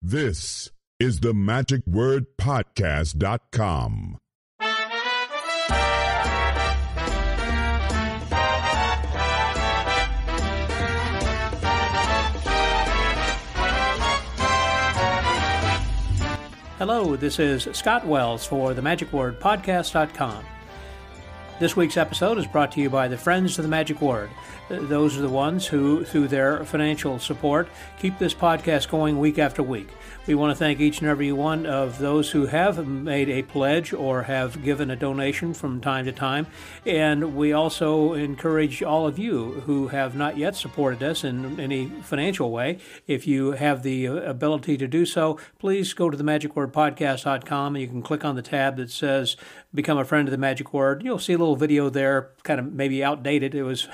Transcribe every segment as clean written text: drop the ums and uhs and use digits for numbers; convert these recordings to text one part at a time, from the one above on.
This is the MagicWordPodcast.com. Hello, this is Scott Wells for the MagicWordPodcast.com. This week's episode is brought to you by the Friends of the Magic Word. Those are the ones who, through their financial support, keep this podcast going week after week. We want to thank each and every one of those who have made a pledge or have given a donation from time to time. And we also encourage all of you who have not yet supported us in any financial way. If you have the ability to do so, please go to the MagicWordPodcast.com and you can click on the tab that says Become a Friend of the Magic Word. You'll see a little video there, kind of maybe outdated. It was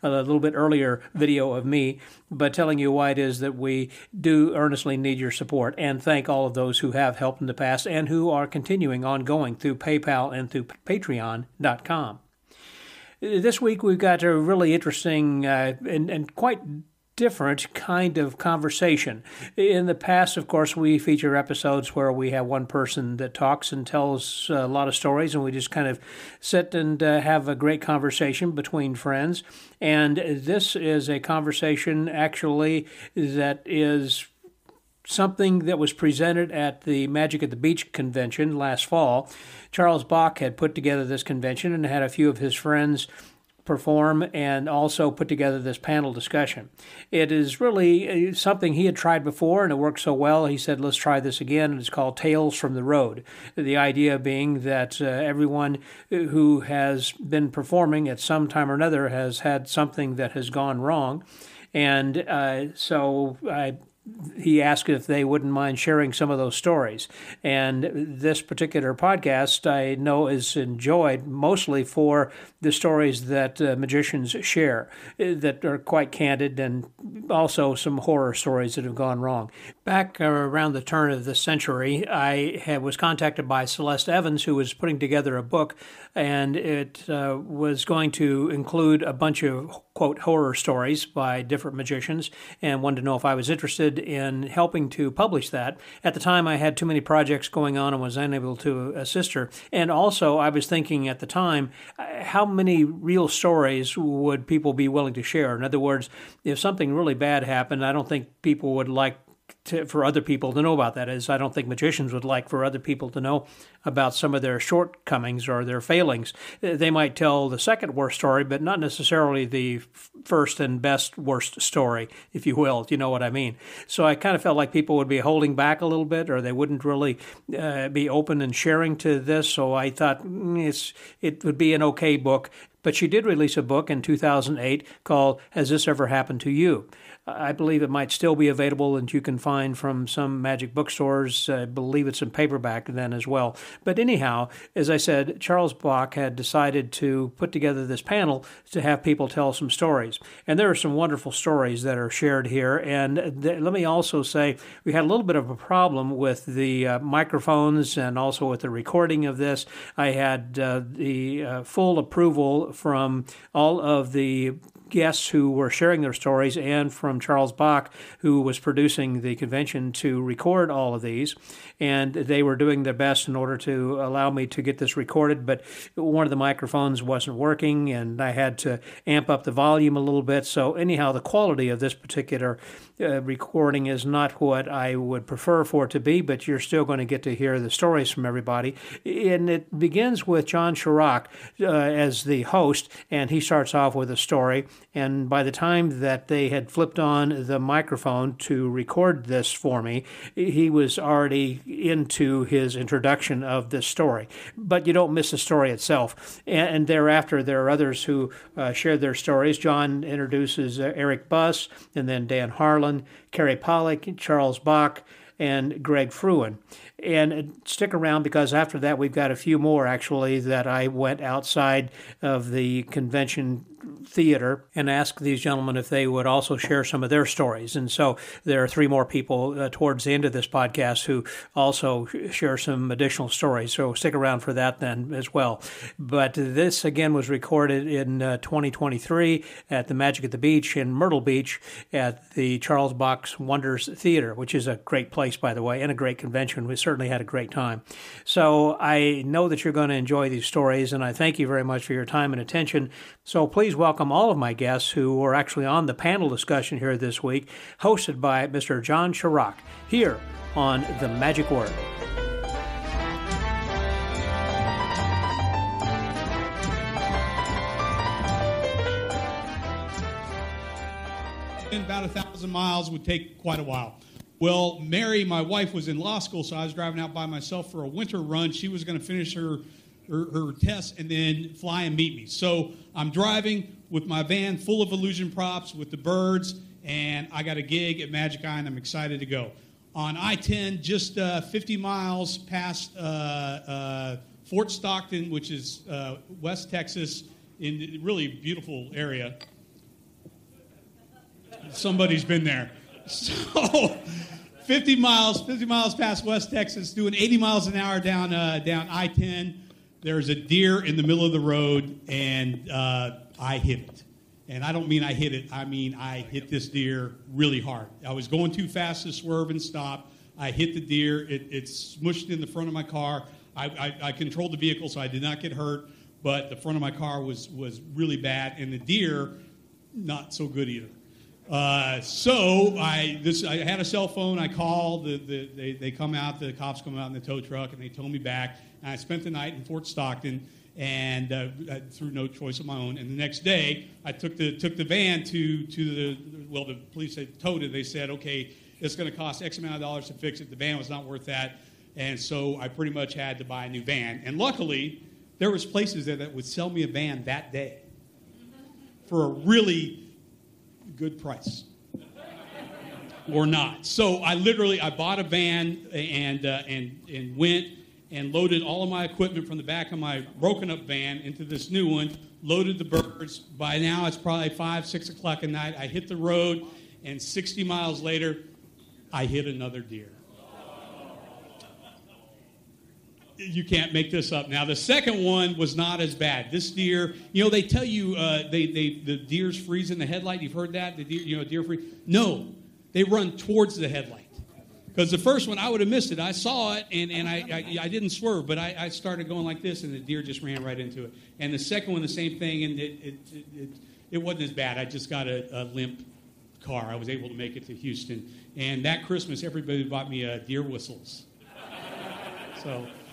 a little bit earlier video of me, but telling you why it is that we do earnestly need your support, and thank all of those who have helped in the past and who are continuing ongoing through PayPal and through Patreon.com. This week we've got a really interesting and quite different kind of conversation. In the past, of course, we feature episodes where we have one person that talks and tells a lot of stories, and we just kind of sit and have a great conversation between friends. And this is a conversation, actually, that is something that was presented at the Magic at the Beach convention last fall. Charles Bach had put together this convention and had a few of his friends perform and also put together this panel discussion. It is really something he had tried before and it worked so well, he said, let's try this again, and it's called Tales from the Road. The idea being that everyone who has been performing at some time or another has had something that has gone wrong, and so he asked if they wouldn't mind sharing some of those stories. And this particular podcast, I know, is enjoyed mostly for the stories that magicians share that are quite candid, and also some horror stories that have gone wrong. Back around the turn of the century, I was contacted by Celeste Evans, who was putting together a book, and it was going to include a bunch of, quote, horror stories by different magicians, and wanted to know if I was interested in helping to publish that. At the time, I had too many projects going on and was unable to assist her. And also, I was thinking at the time, how many real stories would people be willing to share? In other words, if something really bad happened, I don't think people would like for other people to know about that. As I don't think magicians would like for other people to know about some of their shortcomings or their failings. They might tell the second worst story, but not necessarily the first and best worst story, if you will, if you know what I mean. So I kind of felt like people would be holding back a little bit, or they wouldn't really be open and sharing to this. So I thought it would be an okay book. But she did release a book in 2008 called Has This Ever Happened to You? I believe it might still be available and you can find from some magic bookstores. I believe it's in paperback then as well. But anyhow, as I said, Charles Bach had decided to put together this panel to have people tell some stories. And there are some wonderful stories that are shared here. And let me also say, we had a little bit of a problem with the microphones and also with the recording of this. I had the full approval from all of the guests who were sharing their stories and from Charles Bach, who was producing the convention, to record all of these. And they were doing their best in order to allow me to get this recorded, but one of the microphones wasn't working and I had to amp up the volume a little bit. So anyhow, the quality of this particular recording is not what I would prefer for it to be, but you're still going to get to hear the stories from everybody. And it begins with John Chirac as the host, and he starts off with a story. And by the time that they had flipped on the microphone to record this for me, he was already into his introduction of this story. But you don't miss the story itself. And thereafter, there are others who share their stories. John introduces Eric Buss, and then Dan Harlan, Carrie Pollock, Charles Bach, and Greg Fruin. And stick around, because after that we've got a few more actually that I went outside of the convention theater and asked these gentlemen if they would also share some of their stories. And so there are three more people towards the end of this podcast who also share some additional stories. So stick around for that then as well. But this again was recorded in 2023 at the Magic at the Beach in Myrtle Beach at the Charles Bach Fox Wonders Theater, which is a great place, by the way, and a great convention. We certainly had a great time. So I know that you're going to enjoy these stories, and I thank you very much for your time and attention. So please welcome all of my guests who are actually on the panel discussion here this week, hosted by Mr. John Chirac, here on The Magic Word. About 1,000 miles would take quite a while. Well, Mary, my wife, was in law school, so I was driving out by myself for a winter run. She was going to finish her test and then fly and meet me. So I'm driving with my van full of illusion props with the birds, and I got a gig at Magic Eye, and I'm excited to go. On I-10, just 50 miles past Fort Stockton, which is West Texas, in a really beautiful area. Somebody's been there. So 50 miles past West Texas, doing 80 miles an hour down I-10. There's a deer in the middle of the road, and I hit it. And I don't mean I hit it. I mean I hit this deer really hard. I was going too fast to swerve and stop. I hit the deer. It smushed in the front of my car. I controlled the vehicle, so I did not get hurt, but the front of my car was really bad, and the deer, not so good either. So I had a cell phone. I called. They come out. The cops come out in the tow truck, and they tow me back. And I spent the night in Fort Stockton, and through no choice of my own. And the next day, I took the van to the police. They towed it. They said, okay, it's going to cost X amount of dollars to fix it. The van was not worth that, and so I pretty much had to buy a new van. And luckily, there was places there that would sell me a van that day for a really good price, or not. So I bought a van and went and loaded all of my equipment from the back of my broken up van into this new one, loaded the birds. By now it's probably 5, 6 o'clock at night. I hit the road, and 60 miles later, I hit another deer. You can't make this up. Now, the second one was not as bad. This deer, they tell you the deers freeze in the headlight. You've heard that? The deer, deer freeze. No, they run towards the headlight. Because the first one, I would have missed it. I saw it, and I didn't swerve, but I started going like this, and the deer just ran right into it. And the second one, the same thing, and it wasn't as bad. I just got a limp car. I was able to make it to Houston. And that Christmas, everybody bought me deer whistles.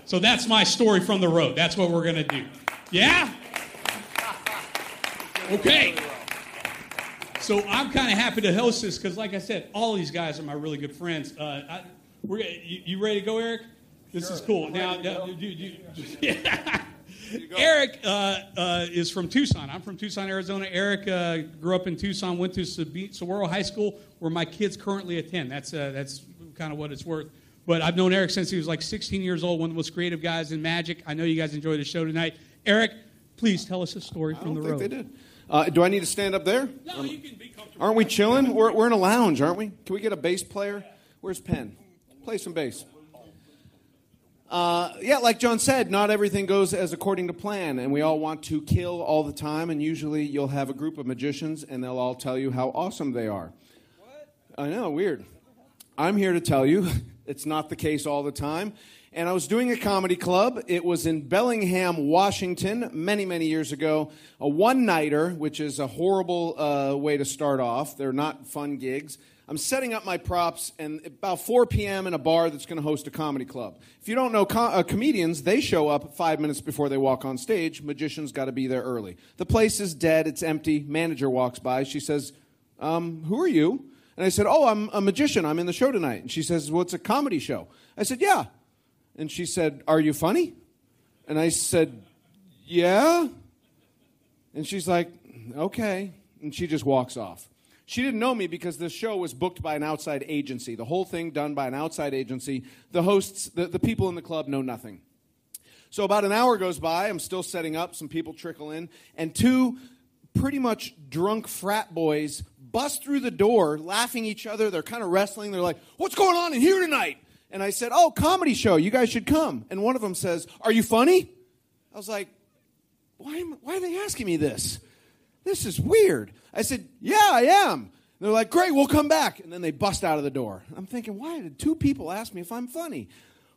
So that's my story from the road. That's what we're going to do. Yeah? Okay. So I'm kind of happy to host this because, like I said, all these guys are my really good friends. You ready to go, Eric? This is cool. Now, Eric is from Tucson. I'm from Tucson, Arizona. Eric grew up in Tucson, went to Saguaro High School, where my kids currently attend. That's kind of what it's worth. But I've known Eric since he was like 16 years old, one of the most creative guys in magic. I know you guys enjoyed the show tonight. Eric, please tell us a story from the road. I don't think they did. Do I need to stand up there? No, you can be comfortable. Aren't we chilling? We're in a lounge, aren't we? Can we get a bass player? Where's Penn? Play some bass. Like John said, not everything goes as according to plan, and we all want to kill all the time, and usually you'll have a group of magicians, and they'll all tell you how awesome they are. What? I know, weird. I'm here to tell you it's not the case all the time. And I was doing a comedy club. It was in Bellingham, Washington, many, many years ago. A one-nighter, which is a horrible way to start off. They're not fun gigs. I'm setting up my props, and about 4 p.m. in a bar that's going to host a comedy club. If you don't know comedians, they show up 5 minutes before they walk on stage. Magicians got to be there early. The place is dead. It's empty. Manager walks by. She says, who are you? And I said, I'm a magician. I'm in the show tonight. And she says, well, it's a comedy show. I said, yeah. And she said, are you funny? And I said, yeah. And she's like, okay. And she just walks off. She didn't know me because this show was booked by an outside agency. The whole thing done by an outside agency. The hosts, the people in the club know nothing. So about an hour goes by. I'm still setting up. Some people trickle in. And 2 pretty much drunk frat boys bust through the door, laughing at each other. They're kind of wrestling. They're like, what's going on in here tonight? And I said, comedy show. You guys should come. And one of them says, are you funny? I was like, why are they asking me this? This is weird. I said, yeah, I am. They're like, great, we'll come back. And then they bust out of the door. I'm thinking, why did 2 people ask me if I'm funny?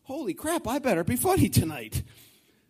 Holy crap, I better be funny tonight.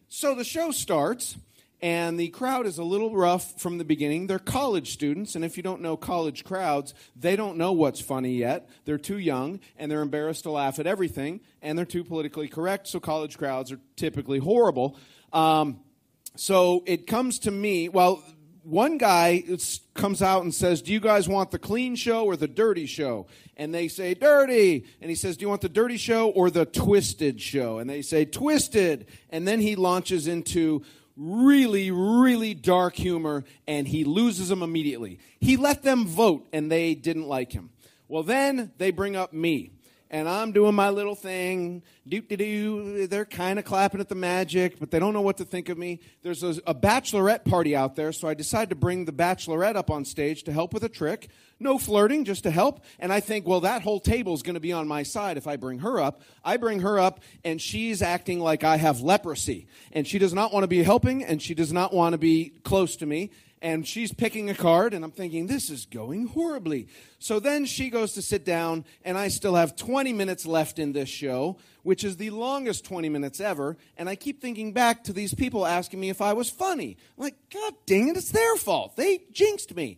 So the show starts, and the crowd is a little rough from the beginning. They're college students, and if you don't know college crowds, they don't know what's funny yet. They're too young, and they're embarrassed to laugh at everything, and they're too politically correct, so college crowds are typically horrible. So it comes to me, one guy comes out and says, do you guys want the clean show or the dirty show? And they say, dirty. And he says, do you want the dirty show or the twisted show? And they say, twisted. And then he launches into really, really dark humor, and he loses them immediately. He let them vote, and they didn't like him. Well, then they bring up me. And I'm doing my little thing, do-do-do. They're kind of clapping at the magic, but they don't know what to think of me. There's a bachelorette party out there, so I decide to bring the bachelorette up on stage to help with a trick. No flirting, just to help. And I think, well, that whole table is going to be on my side if I bring her up. I bring her up, and she's acting like I have leprosy. And she does not want to be helping, and she does not want to be close to me. And she's picking a card, and I'm thinking, this is going horribly. So then she goes to sit down, and I still have 20 minutes left in this show, which is the longest 20 minutes ever. And I keep thinking back to these people asking me if I was funny. I'm like, God dang it, it's their fault. They jinxed me.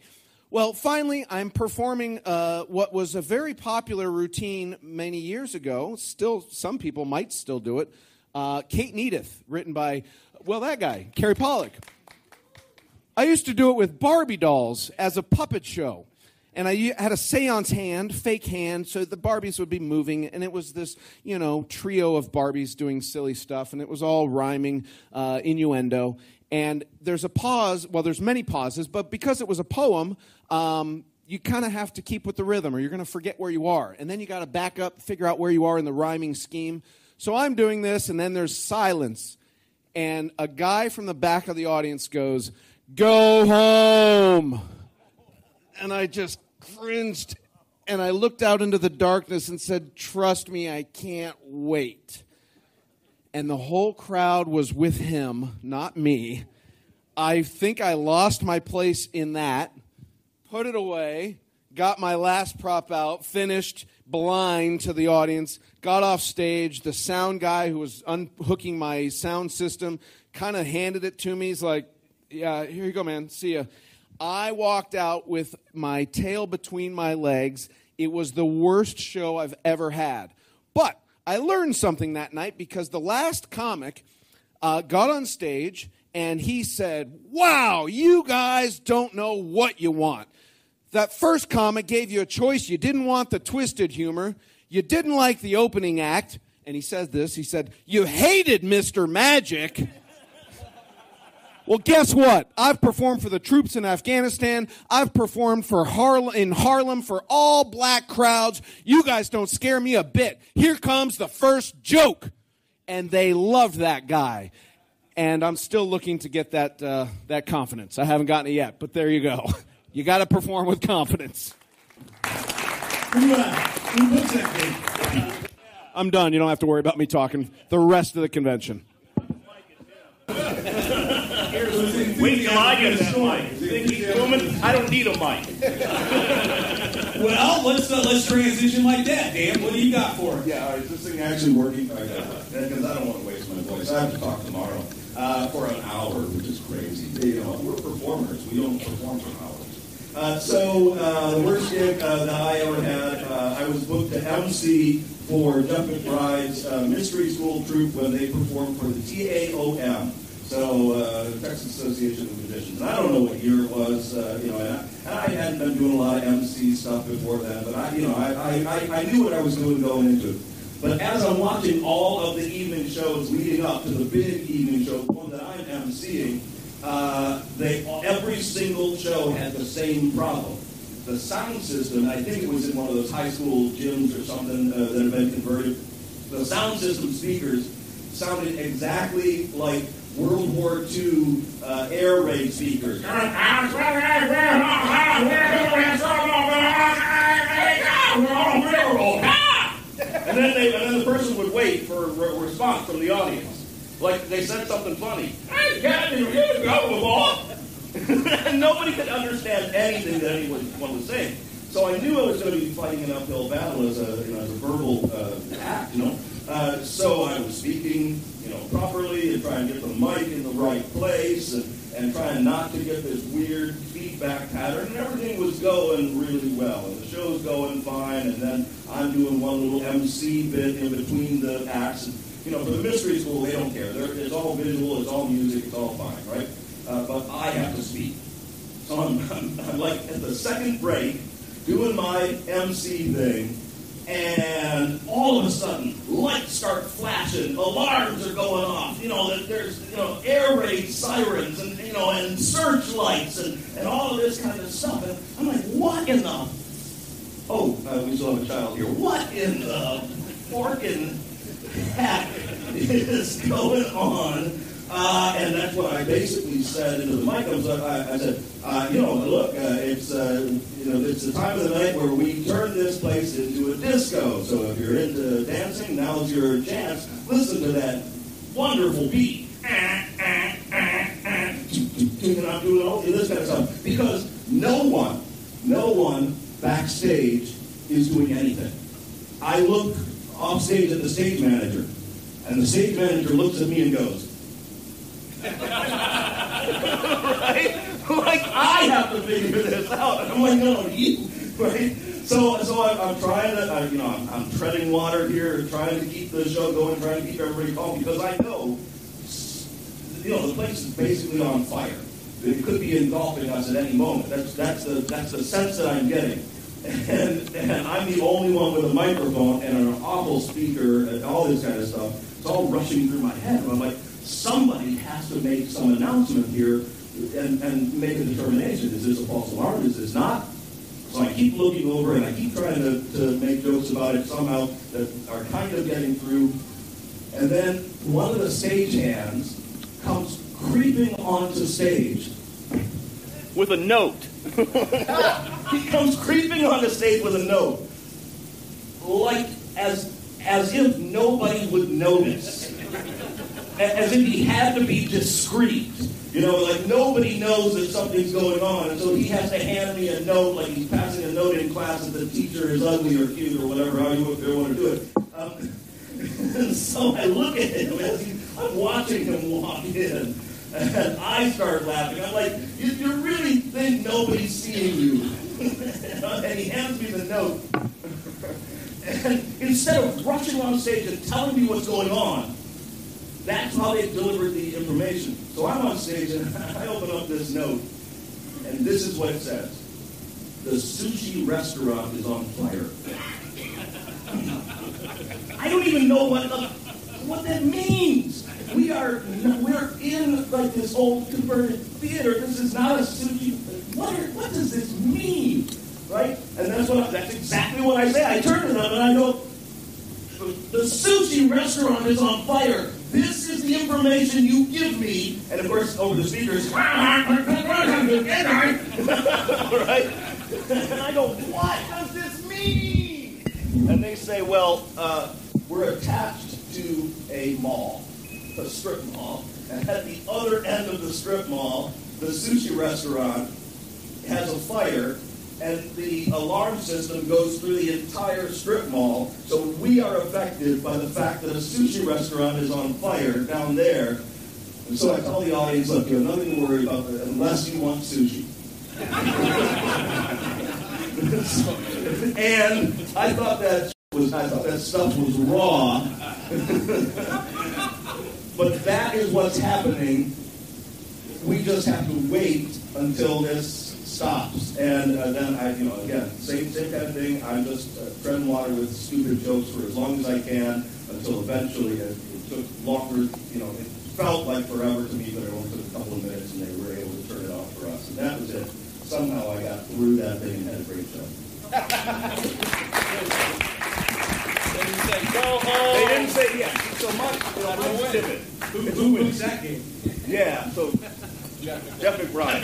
Well, finally, I'm performing what was a very popular routine many years ago. Still, some people might still do it. Kate and Edith, written by, that guy, Kerry Pollack. I used to do it with Barbie dolls as a puppet show. And I had a seance hand, fake hand, so the Barbies would be moving. And it was this, trio of Barbies doing silly stuff. And it was all rhyming, innuendo. And there's a pause. Well, there's many pauses. But because it was a poem, you kind of have to keep with the rhythm or you're going to forget where you are. And then you got to back up, figure out where you are in the rhyming scheme. So I'm doing this, and then there's silence. And a guy from the back of the audience goes, "Go home." And I just cringed, and I looked out into the darkness and said, "Trust me, I can't wait." And the whole crowd was with him, not me. I think I lost my place in that, put it away, got my last prop out, finished blind to the audience, got off stage. The sound guy who was unhooking my sound system kind of handed it to me. He's like, "Yeah, here you go, man. See ya." I walked out with my tail between my legs. It was the worst show I've ever had. But I learned something that night because the last comic got on stage and he said, "Wow, you guys don't know what you want. That first comic gave you a choice. You didn't want the twisted humor. You didn't like the opening act." And he said this. He said, "You hated Mr. Magic." Well, guess what? I've performed for the troops in Afghanistan. I've performed in Harlem for all black crowds. You guys don't scare me a bit. Here comes the first joke. And they loved that guy. And I'm still looking to get that confidence. I haven't gotten it yet, but there you go. You got to perform with confidence. I'm done. You don't have to worry about me talking the rest of the convention. Wait till I get that mic. Think he's booming? I don't need a mic. Well, let's transition like that, Dan. What do you got for us? Yeah, is this thing actually working? Because I don't want to waste my voice. I have to talk tomorrow for an hour, which is crazy. We're performers. We don't perform for hours. The worst gig that I ever had, I was booked to MC for Jeff McBride's Mystery School troupe when they performed for the TAOM. So, Texas Association of Musicians. And I don't know what year it was, and I hadn't been doing a lot of MC stuff before then, but I knew what I was doing going into it. But as I'm watching all of the evening shows leading up to the big evening show, the one that I'm emceeing, every single show had the same problem. The sound system, I think it was in one of those high school gyms or something that had been converted, the sound system speakers sounded exactly like World War II air raid speakers. And then the person would wait for a response from the audience. Like they said something funny. And nobody could understand anything that anyone was saying. So I knew I was going to be fighting an uphill battle as a verbal act, So I was speaking, properly and trying to get the mic in the right place and trying not to get this weird feedback pattern. And everything was going really well. And the show's going fine. And then I'm doing one little MC bit in between the acts. And, for the mystery school, they don't care. It's all visual. It's all music. It's all fine, right? But I have to speak. So I'm like at the second break doing my MC thing. And all of a sudden, lights start flashing, alarms are going off. There's air raid sirens and searchlights and all of this kind of stuff. And I'm like, what in the? We still have a child here. What in the forking heck is going on? And that's what I basically said into the mic. I said, look, it's the time of the night where we turn this place into a disco. So if you're into dancing, now's your chance. Listen to that wonderful beat. And I'm doing all this kind of stuff because no one backstage is doing anything. I look off stage at the stage manager, and the stage manager looks at me and goes. Right? Like, I have to figure this out. And I'm like, no, you. Right? So I'm trying to, I'm treading water here, trying to keep the show going, trying to keep everybody calm, because I know, the place is basically on fire. It could be engulfing us at any moment. That's the sense that I'm getting. And I'm the only one with a microphone and an awful speaker and all this kind of stuff. It's all rushing through my head. And I'm like, somebody has to make some announcement here and make a determination. Is this a false alarm? Is this not? So I keep looking over and I keep trying to make jokes about it somehow that are kind of getting through. And then one of the stagehands comes creeping onto stage with a note. He comes creeping onto stage with a note. Like as if nobody would notice. As if he had to be discreet. Like nobody knows that something's going on, and so he has to hand me a note, like he's passing a note in class that the teacher is ugly or cute or whatever, how you want to do it. And so I look at him as I'm watching him walk in, and I start laughing. I'm like, you really think nobody's seeing you? And he hands me the note. And instead of rushing on stage and telling me what's going on, that's how they delivered the information. So I'm on stage and I open up this note, and this is what it says. The sushi restaurant is on fire. I don't even know what that means. We're in like this old converted theater. This is not a sushi. What does this mean? Right? And that's exactly what I say. I turn to them and I go, the sushi restaurant is on fire. This is the information you give me. And of course, over the speakers, right? And I go, what does this mean? And they say, well, we're attached to a mall, a strip mall. And at the other end of the strip mall, the sushi restaurant has a fire. And the alarm system goes through the entire strip mall, so we are affected by the fact that a sushi restaurant is on fire down there. And so I tell the audience, look, you have nothing to worry about unless you want sushi. And I thought that stuff was raw. But that is what's happening. We just have to wait until this stops. And then again, same kind of thing. I'm just treading water with stupid jokes for as long as I can until eventually it took longer. It felt like forever to me, but it only took a couple of minutes, and they were able to turn it off for us. And that was it. Somehow I got through that thing and had a great show. They didn't say yes so much. I was timid. Who wins that game? Yeah. So. Jeff McBride.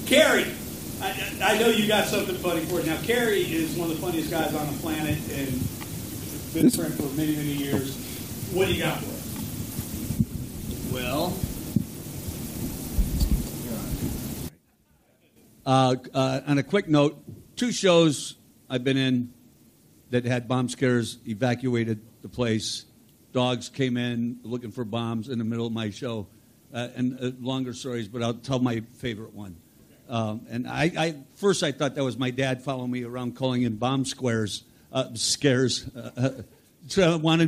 Carrie, I know you got something funny for it. Now, Carrie is one of the funniest guys on the planet and been a friend for many, many years. What do you got for us? Well, On a quick note, 2 shows I've been in that had bomb scares, evacuated the place. Dogs came in looking for bombs in the middle of my show. And longer stories, but I'll tell my favorite one. And first I thought that was my dad following me around calling in bomb scares. Wanted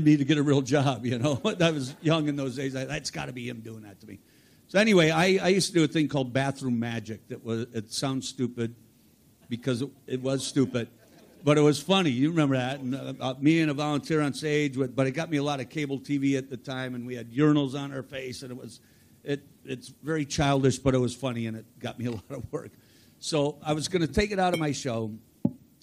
me to get a real job, you know. I was young in those days. That's got to be him doing that to me. So anyway, I used to do a thing called bathroom magic. It sounds stupid because it was stupid, but it was funny. You remember that? And, me and a volunteer on stage, but it got me a lot of cable TV at the time, and we had urinals on our face, and it's very childish, but it was funny, and it got me a lot of work. So I was going to take it out of my show.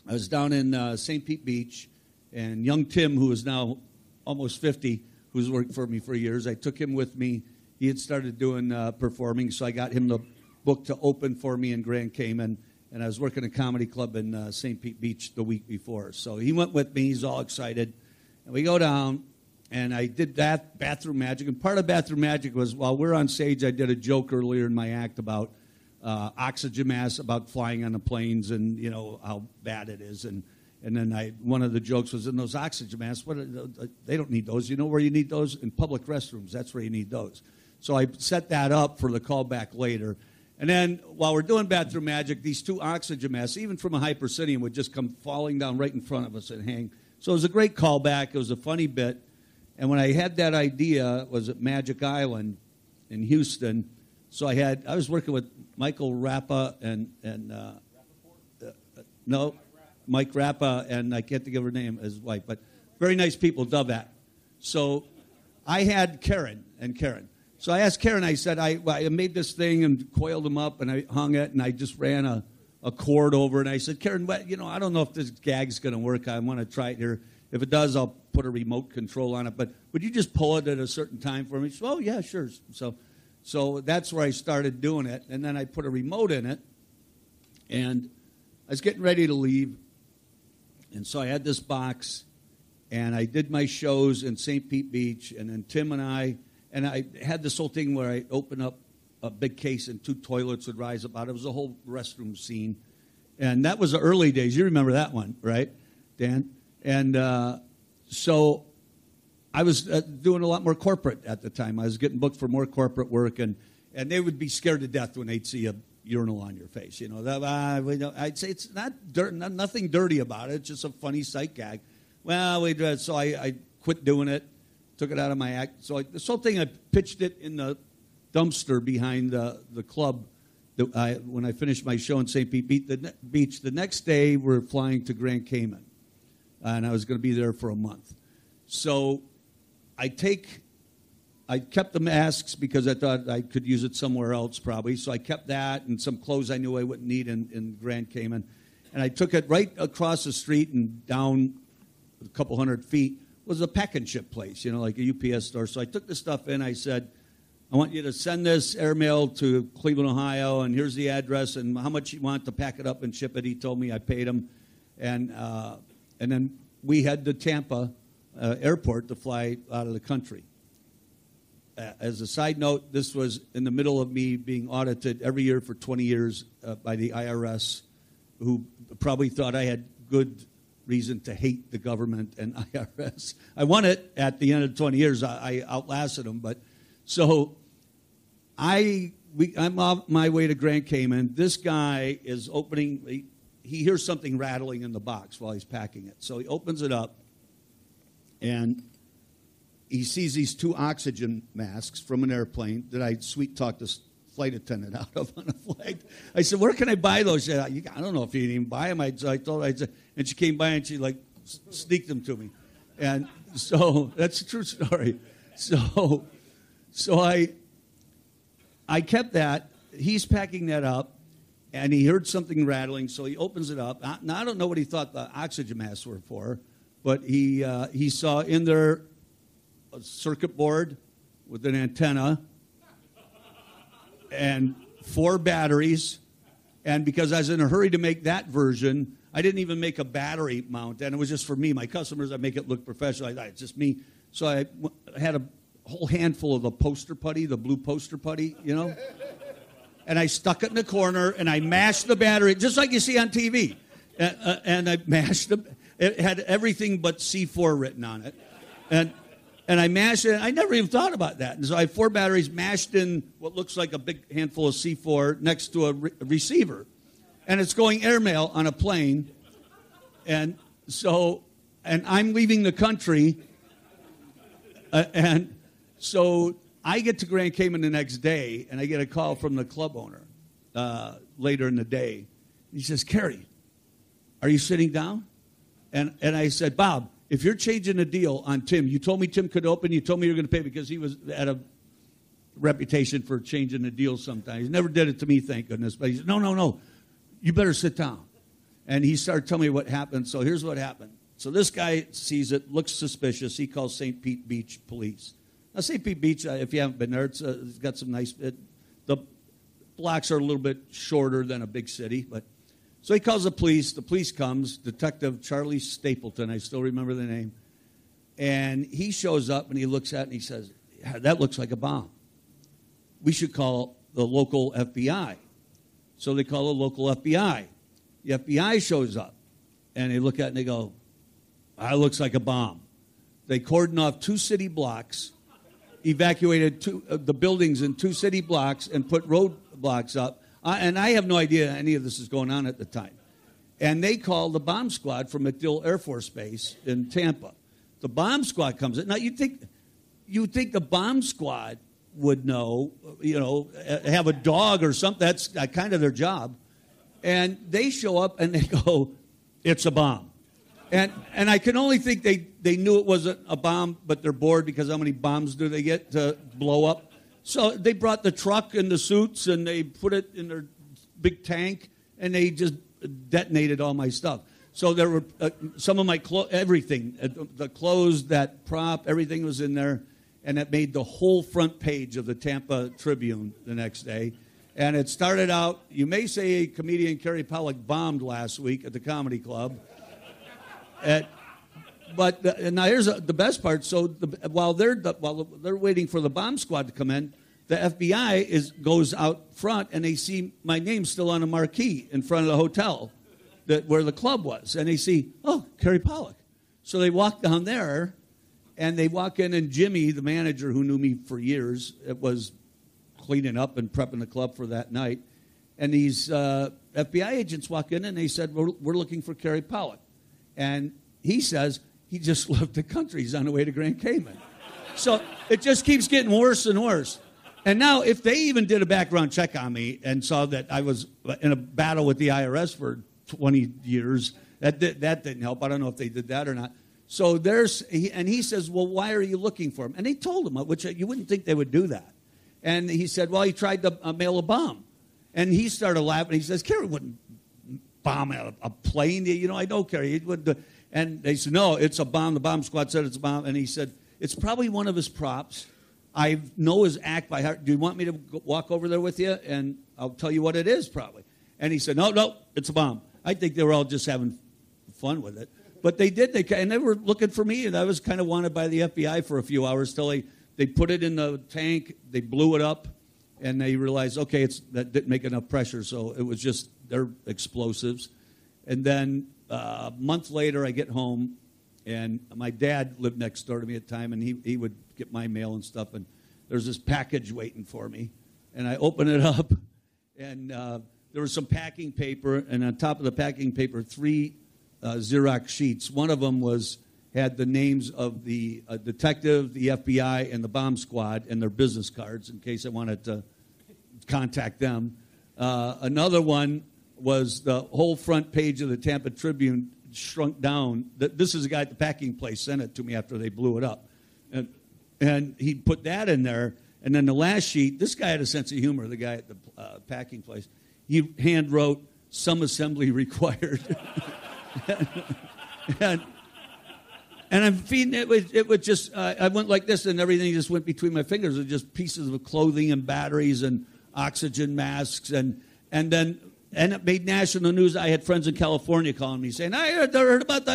I was down in St. Pete Beach, and young Tim, who is now almost 50, who's worked for me for years, I took him with me. He had started doing performing, so I got him the book to open for me in Grand Cayman, and I was working a comedy club in St. Pete Beach the week before. So he went with me. He's all excited. And we go down, and I did that bathroom magic. And part of bathroom magic was while we're on stage, I did a joke earlier in my act about oxygen masks, about flying on the planes and, you know, how bad it is. And then one of the jokes was, in those oxygen masks, they don't need those. You know where you need those? In public restrooms. That's where you need those. So I set that up for the callback later. And then while we're doing bathroom magic, these 2 oxygen masks, even from a hypercinium, would just come falling down right in front of us and hang. So it was a great callback. It was a funny bit. And when I had that idea, it was at Magic Island in Houston. So I was working with Michael Rappa and Mike Rappa, and I can't think of her name, his wife, but very nice people, Dovat. So I had Karen. So I asked Karen, I said, I made this thing and coiled them up, and I hung it, and I just ran a cord over it. And I said, Karen, you know, I don't know if this gag's going to work. I want to try it here. If it does, I'll put a remote control on it. But would you just pull it at a certain time for me? She said, oh, yeah, sure. So that's where I started doing it. And then I put a remote in it, and I was getting ready to leave. And so I had this box, and I did my shows in St. Pete Beach, and then Tim and I had this whole thing where I opened up a big case and 2 toilets would rise up out. It was a whole restroom scene. And that was the early days. You remember that one, right, Dan? And so I was doing a lot more corporate at the time. I was getting booked for more corporate work, and they would be scared to death when they'd see a urinal on your face. You know, I'd say it's nothing dirty about it. It's just a funny sight gag. Well, so I quit doing it, took it out of my act. So this whole thing, I pitched it in the dumpster behind the club when I finished my show in St. Pete Beach. The next day, we're flying to Grand Cayman, and I was going to be there for a month. So I kept the masks because I thought I could use it somewhere else probably. So I kept that and some clothes I knew I wouldn't need in Grand Cayman. And I took it right across the street and down a couple hundred feet was a pack and ship place, you know, like a UPS store. So I took the stuff in. I said, I want you to send this airmail to Cleveland, Ohio, and here's the address and how much you want to pack it up and ship it. He told me. I paid him. And then we head to Tampa airport to fly out of the country. As a side note, this was in the middle of me being audited every year for 20 years by the IRS, who probably thought I had good reason to hate the government and IRS. I won it at the end of 20 years. I outlasted them. But so I'm on my way to Grand Cayman. This guy is opening. He hears something rattling in the box while he's packing it. So he opens it up, and he sees these 2 oxygen masks from an airplane that I sweet-talked this flight attendant out of on a flight. I said, where can I buy those? She said, I don't know if you can even buy them. I told her, and she came by and she like sneaked them to me. And so that's a true story. So I kept that. He's packing that up, and he heard something rattling, so he opens it up. Now, I don't know what he thought the oxygen masks were for, but he saw in there a circuit board with an antenna and 4 batteries. And because I was in a hurry to make that version, I didn't even make a battery mount, and it was just for me. My customers, I make it look professional. I thought, it's just me. So I had a whole handful of the poster putty, the blue poster putty, you know. and I stuck it in the corner, and I mashed the battery, just like you see on TV. And I mashed it had everything but C4 written on it. And I mashed it. I never even thought about that. And so I have 4 batteries mashed in what looks like a big handful of C4 next to a receiver. And it's going airmail on a plane. And I'm leaving the country. And so I get to Grand Cayman the next day, and I get a call from the club owner later in the day. He says, Kerry, are you sitting down? And I said, Bob, if you're changing the deal on Tim, you told me Tim could open, you told me you were going to pay because he was at a reputation for changing the deal sometimes. He never did it to me, thank goodness. But he said, no, you better sit down. And he started telling me what happened. So here's what happened. So this guy sees it, looks suspicious. He calls St. Pete Beach police. Now, St. Pete Beach, if you haven't been there, it's got some nice, the blocks are a little bit shorter than a big city. So he calls the police comes, Detective Charlie Stapleton, I still remember the name. And he shows up and he looks at it and he says, yeah, that looks like a bomb. We should call the local FBI. So they call the local FBI. The FBI shows up and they look at it and they go, that looks like a bomb. They cordoned off 2 city blocks, evacuated the buildings in 2 city blocks, and put roadblocks up. And I have no idea any of this is going on at the time. And they called the bomb squad from MacDill Air Force Base in Tampa. The bomb squad comes in. Now, you think the bomb squad would know, have a dog or something. That's kind of their job. And they show up and they go, it's a bomb. And I can only think they knew it wasn't a bomb, but they're bored because how many bombs do they get to blow up? So they brought the truck and the suits, and they put it in their big tank, and they just detonated all my stuff. So there were some of my everything, the clothes, that prop, everything was in there, and it made the whole front page of the Tampa Tribune the next day. And it started out, you may say comedian Kerry Pollock bombed last week at the Comedy Club. But now here's the best part. So while they're waiting for the bomb squad to come in, the FBI goes out front and they see my name still on a marquee in front of the hotel where the club was, and they see, oh, Kerry Pollock. So they walk down there, and they walk in, and Jimmy, the manager who knew me for years, was cleaning up and prepping the club for that night, and these FBI agents walk in and they said, we're looking for Kerry Pollock, and he says, he just left the country. He's on the way to Grand Cayman. So it just keeps getting worse and worse. And now if they even did a background check on me and saw that I was in a battle with the IRS for 20 years, that didn't help. I don't know if they did that or not. So he says, well, why are you looking for him? And they told him, which you wouldn't think they would do that. And he said, well, he tried to mail a bomb. And he started laughing. He says, Kerry wouldn't bomb a plane. I know Kerry. He wouldn't. And they said, no, it's a bomb. The bomb squad said it's a bomb. And he said, it's probably one of his props. I know his act by heart. Do you want me to walk over there with you? And I'll tell you what it is, probably. And he said, no, it's a bomb. I think they were all just having fun with it. But they did. And they were looking for me, and I was kind of wanted by the FBI for a few hours till they put it in the tank, they blew it up, and they realized, okay, that didn't make enough pressure, so it was just their explosives. And then a month later, I get home, and my dad lived next door to me at the time, and he would get my mail and stuff, and there's this package waiting for me. And I open it up, and there was some packing paper, and on top of the packing paper, 3 Xerox sheets. One of them had the names of the detective, the FBI, and the bomb squad, and their business cards in case I wanted to contact them. Another one was the whole front page of the Tampa Tribune shrunk down. This is a guy at the packing place sent it to me after they blew it up. And he put that in there. And then the last sheet, this guy had a sense of humor, the guy at the packing place. He hand wrote, some assembly required. and I'm feeding it. It would just, I went like this, and everything just went between my fingers. It was just pieces of clothing and batteries and oxygen masks. And it made national news. I had friends in California calling me saying, I heard about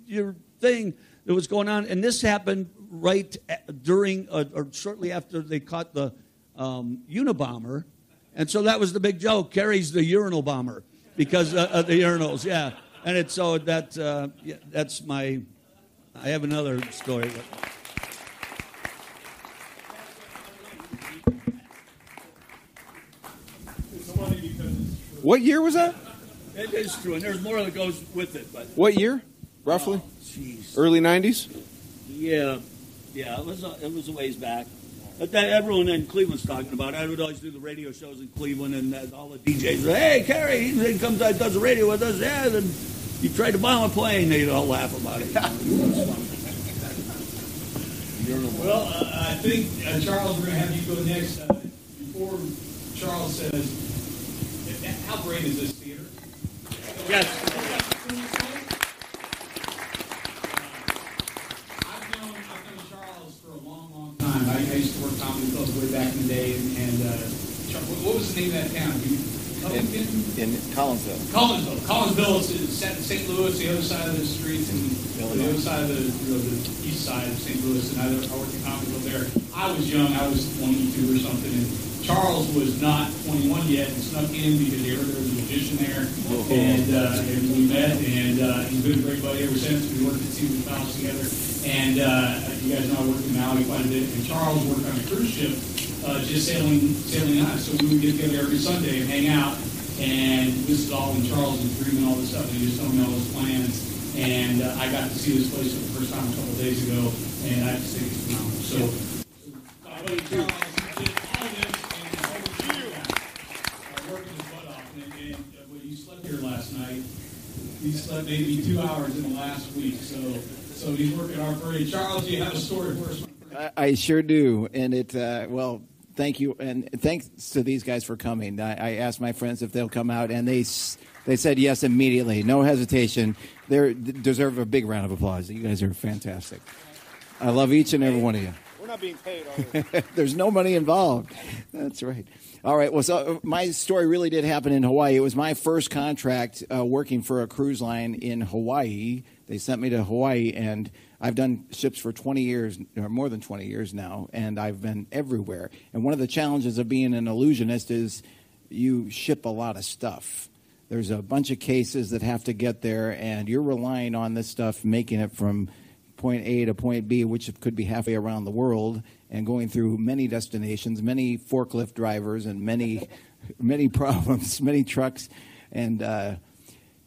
your thing that was going on. And this happened right during or shortly after they caught the Unabomber And so that was the big joke. Kerry's the urinal bomber because of the urinals, yeah. And it's so that that's my. I have another story. What year was that? It is true, and there's more that goes with it. But What year, roughly? jeez, Early 90s? yeah, it was a ways back. But that everyone in Cleveland's talking about it. I would always do the radio shows in Cleveland, and all the DJs say, "Hey, Kerry, he comes out, does the radio with us." Yeah, then you tried to bomb a plane. They'd all laugh about it. Well, I think, Charles, we're going to have you go next. Before Charles says, how great is this theater? Yes. I've known Charles for a long, long time. I used to work comedy clubs way back in the day, and what was the name of that town? In Collinsville. Collinsville is set in St. Louis, the other side of the streets, and the other side of the east side of St. Louis. And I worked in comedy club there. I was young. I was 22 or something, and Charles was not 21 yet and snuck in because he heard there was a magician there, and we met, and he's been a great buddy ever since. We worked at Season Palace together, and you guys know I worked in Maui quite a bit, and Charles worked on a cruise ship, just sailing on. So we would get together every Sunday and hang out, and this is all when Charles was dreaming all this stuff, and he was telling me all his plans, and I got to see this place for the first time a couple of days ago, and I just think it's phenomenal. So I know Charles did all this, working his butt off. And when you slept here last night, he slept maybe 2 hours in the last week. So he's working hard for you. Charles, do you have a story for us? I sure do. And well, thank you. And thanks to these guys for coming. I asked my friends if they'll come out, and they said yes immediately. No hesitation. They deserve a big round of applause. You guys are fantastic. I love each and every one of you. We're not being paid, are we? There's no money involved. That's right. All right. Well, so my story really did happen in Hawaii. It was my first contract working for a cruise line in Hawaii. They sent me to Hawaii, and I've done ships for 20 years, or more than 20 years now, and I've been everywhere. And one of the challenges of being an illusionist is you ship a lot of stuff. There's a bunch of cases that have to get there, and you're relying on this stuff, making it from point A to point B, which could be halfway around the world, and going through many destinations, many forklift drivers, and many problems, many trucks, and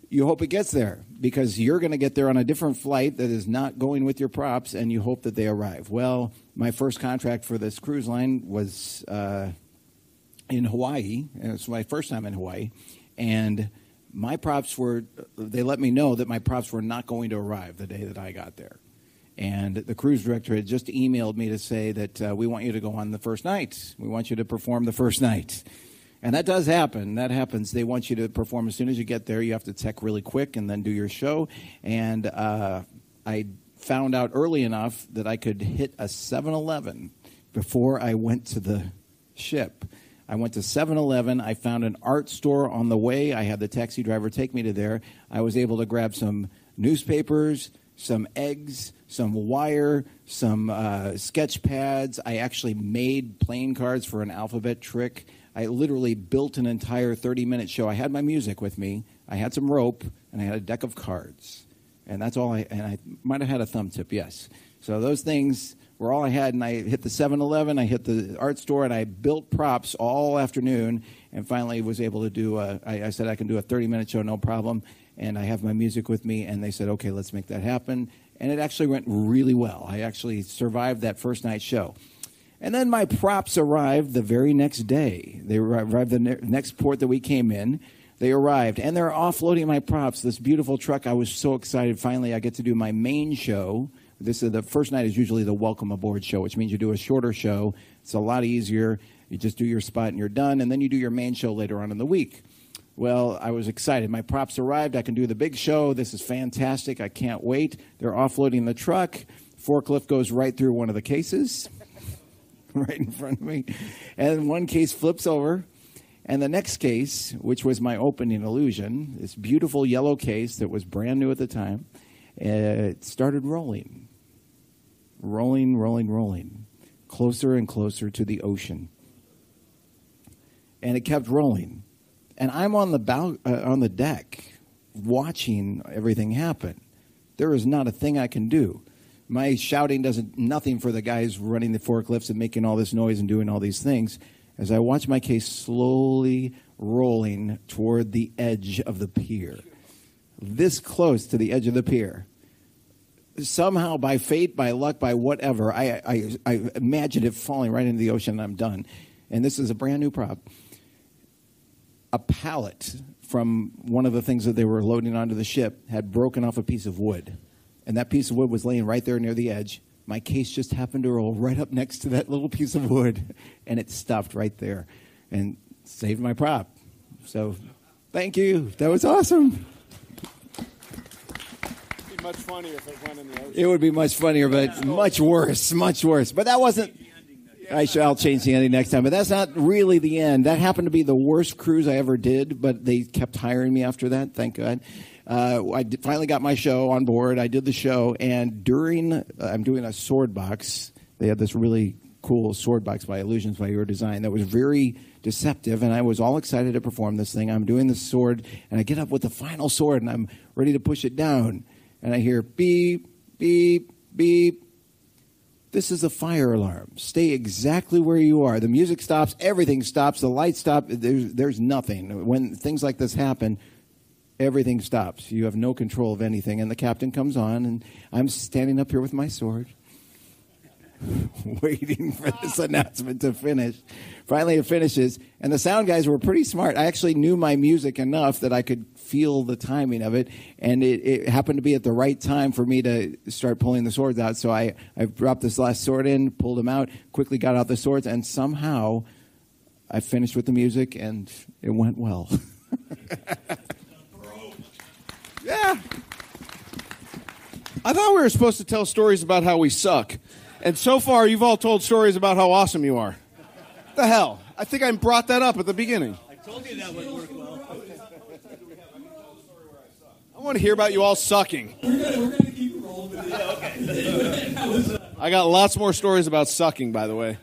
you hope it gets there because you're going to get there on a different flight that is not going with your props, and you hope that they arrive. Well, my first contract for this cruise line was in Hawaii. It was my first time in Hawaii, and my props they let me know that my props were not going to arrive the day that I got there. And the cruise director had just emailed me to say that we want you to go on the first night. We want you to perform the first night. And that does happen. That happens. They want you to perform as soon as you get there. You have to tech really quick and then do your show. And I found out early enough that I could hit a 7-Eleven before I went to the ship. I went to 7-Eleven. I found an art store on the way. I had the taxi driver take me to there. I was able to grab some newspapers, some eggs, some wire, some sketch pads. I actually made playing cards for an alphabet trick. I literally built an entire 30-minute show. I had my music with me. I had some rope, and I had a deck of cards. And that's all and I might have had a thumb tip, yes. So those things were all I had, and I hit the 7-Eleven, I hit the art store, and I built props all afternoon, and finally was able to do I said I can do a 30-minute show, no problem, and I have my music with me, and they said, okay, let's make that happen. And it actually went really well. I actually survived that first night show. And then my props arrived the very next day. They arrived the next port that we came in. They arrived, and they're offloading my props. This beautiful truck. I was so excited. Finally, I get to do my main show. The first night is usually the welcome aboard show, which means you do a shorter show. It's a lot easier. You just do your spot and you're done, and then you do your main show later on in the week. Well, I was excited. My props arrived. I can do the big show. This is fantastic. I can't wait. They're offloading the truck. Forklift goes right through one of the cases. Right in front of me. And one case flips over. And the next case, which was my opening illusion, this beautiful yellow case that was brand new at the time, it started rolling. Rolling, rolling, rolling. Closer and closer to the ocean. and it kept rolling. And I'm on the deck watching everything happen. There is not a thing I can do. My shouting does nothing for the guys running the forklifts and making all this noise and doing all these things. As I watch my case slowly rolling toward the edge of the pier, this close to the edge of the pier, somehow by fate, by luck, by whatever, I imagine it falling right into the ocean and I'm done. And this is a brand new prop. A pallet from one of the things that they were loading onto the ship had broken off a piece of wood. And that piece of wood was laying right there near the edge. My case just happened to roll right up next to that little piece of wood, and it stopped right there and saved my prop. So thank you. That was awesome. It'd be much funnier if it went in the ocean. It would be much funnier, but much worse. But that wasn't... I'll change the ending next time. But that's not really the end. That happened to be the worst cruise I ever did, but they kept hiring me after that, thank God. Finally got my show on board. I did the show, and I'm doing a sword box. They had this really cool sword box by Illusions by Your Design that was very deceptive, and I was all excited to perform this thing. I'm doing this sword, and I get up with the final sword, and I'm ready to push it down. And I hear beep, beep, beep. This is a fire alarm. Stay exactly where you are. The music stops. Everything stops. The lights stop. There's nothing. When things like this happen, everything stops. You have no control of anything. And the captain comes on, and I'm standing up here with my sword, waiting for this announcement to finish. Finally, it finishes, and the sound guys were pretty smart. I actually knew my music enough that I could feel the timing of it, and it happened to be at the right time for me to start pulling the swords out. So I dropped this last sword in, pulled them out, quickly got out the swords, and somehow I finished with the music, and it went well. Yeah. I thought we were supposed to tell stories about how we suck. And so far, you've all told stories about how awesome you are. What the hell? I think I brought that up at the beginning. I told you that would work well. I want to hear about you all sucking. We're gonna keep it rolling. I got lots more stories about sucking, by the way.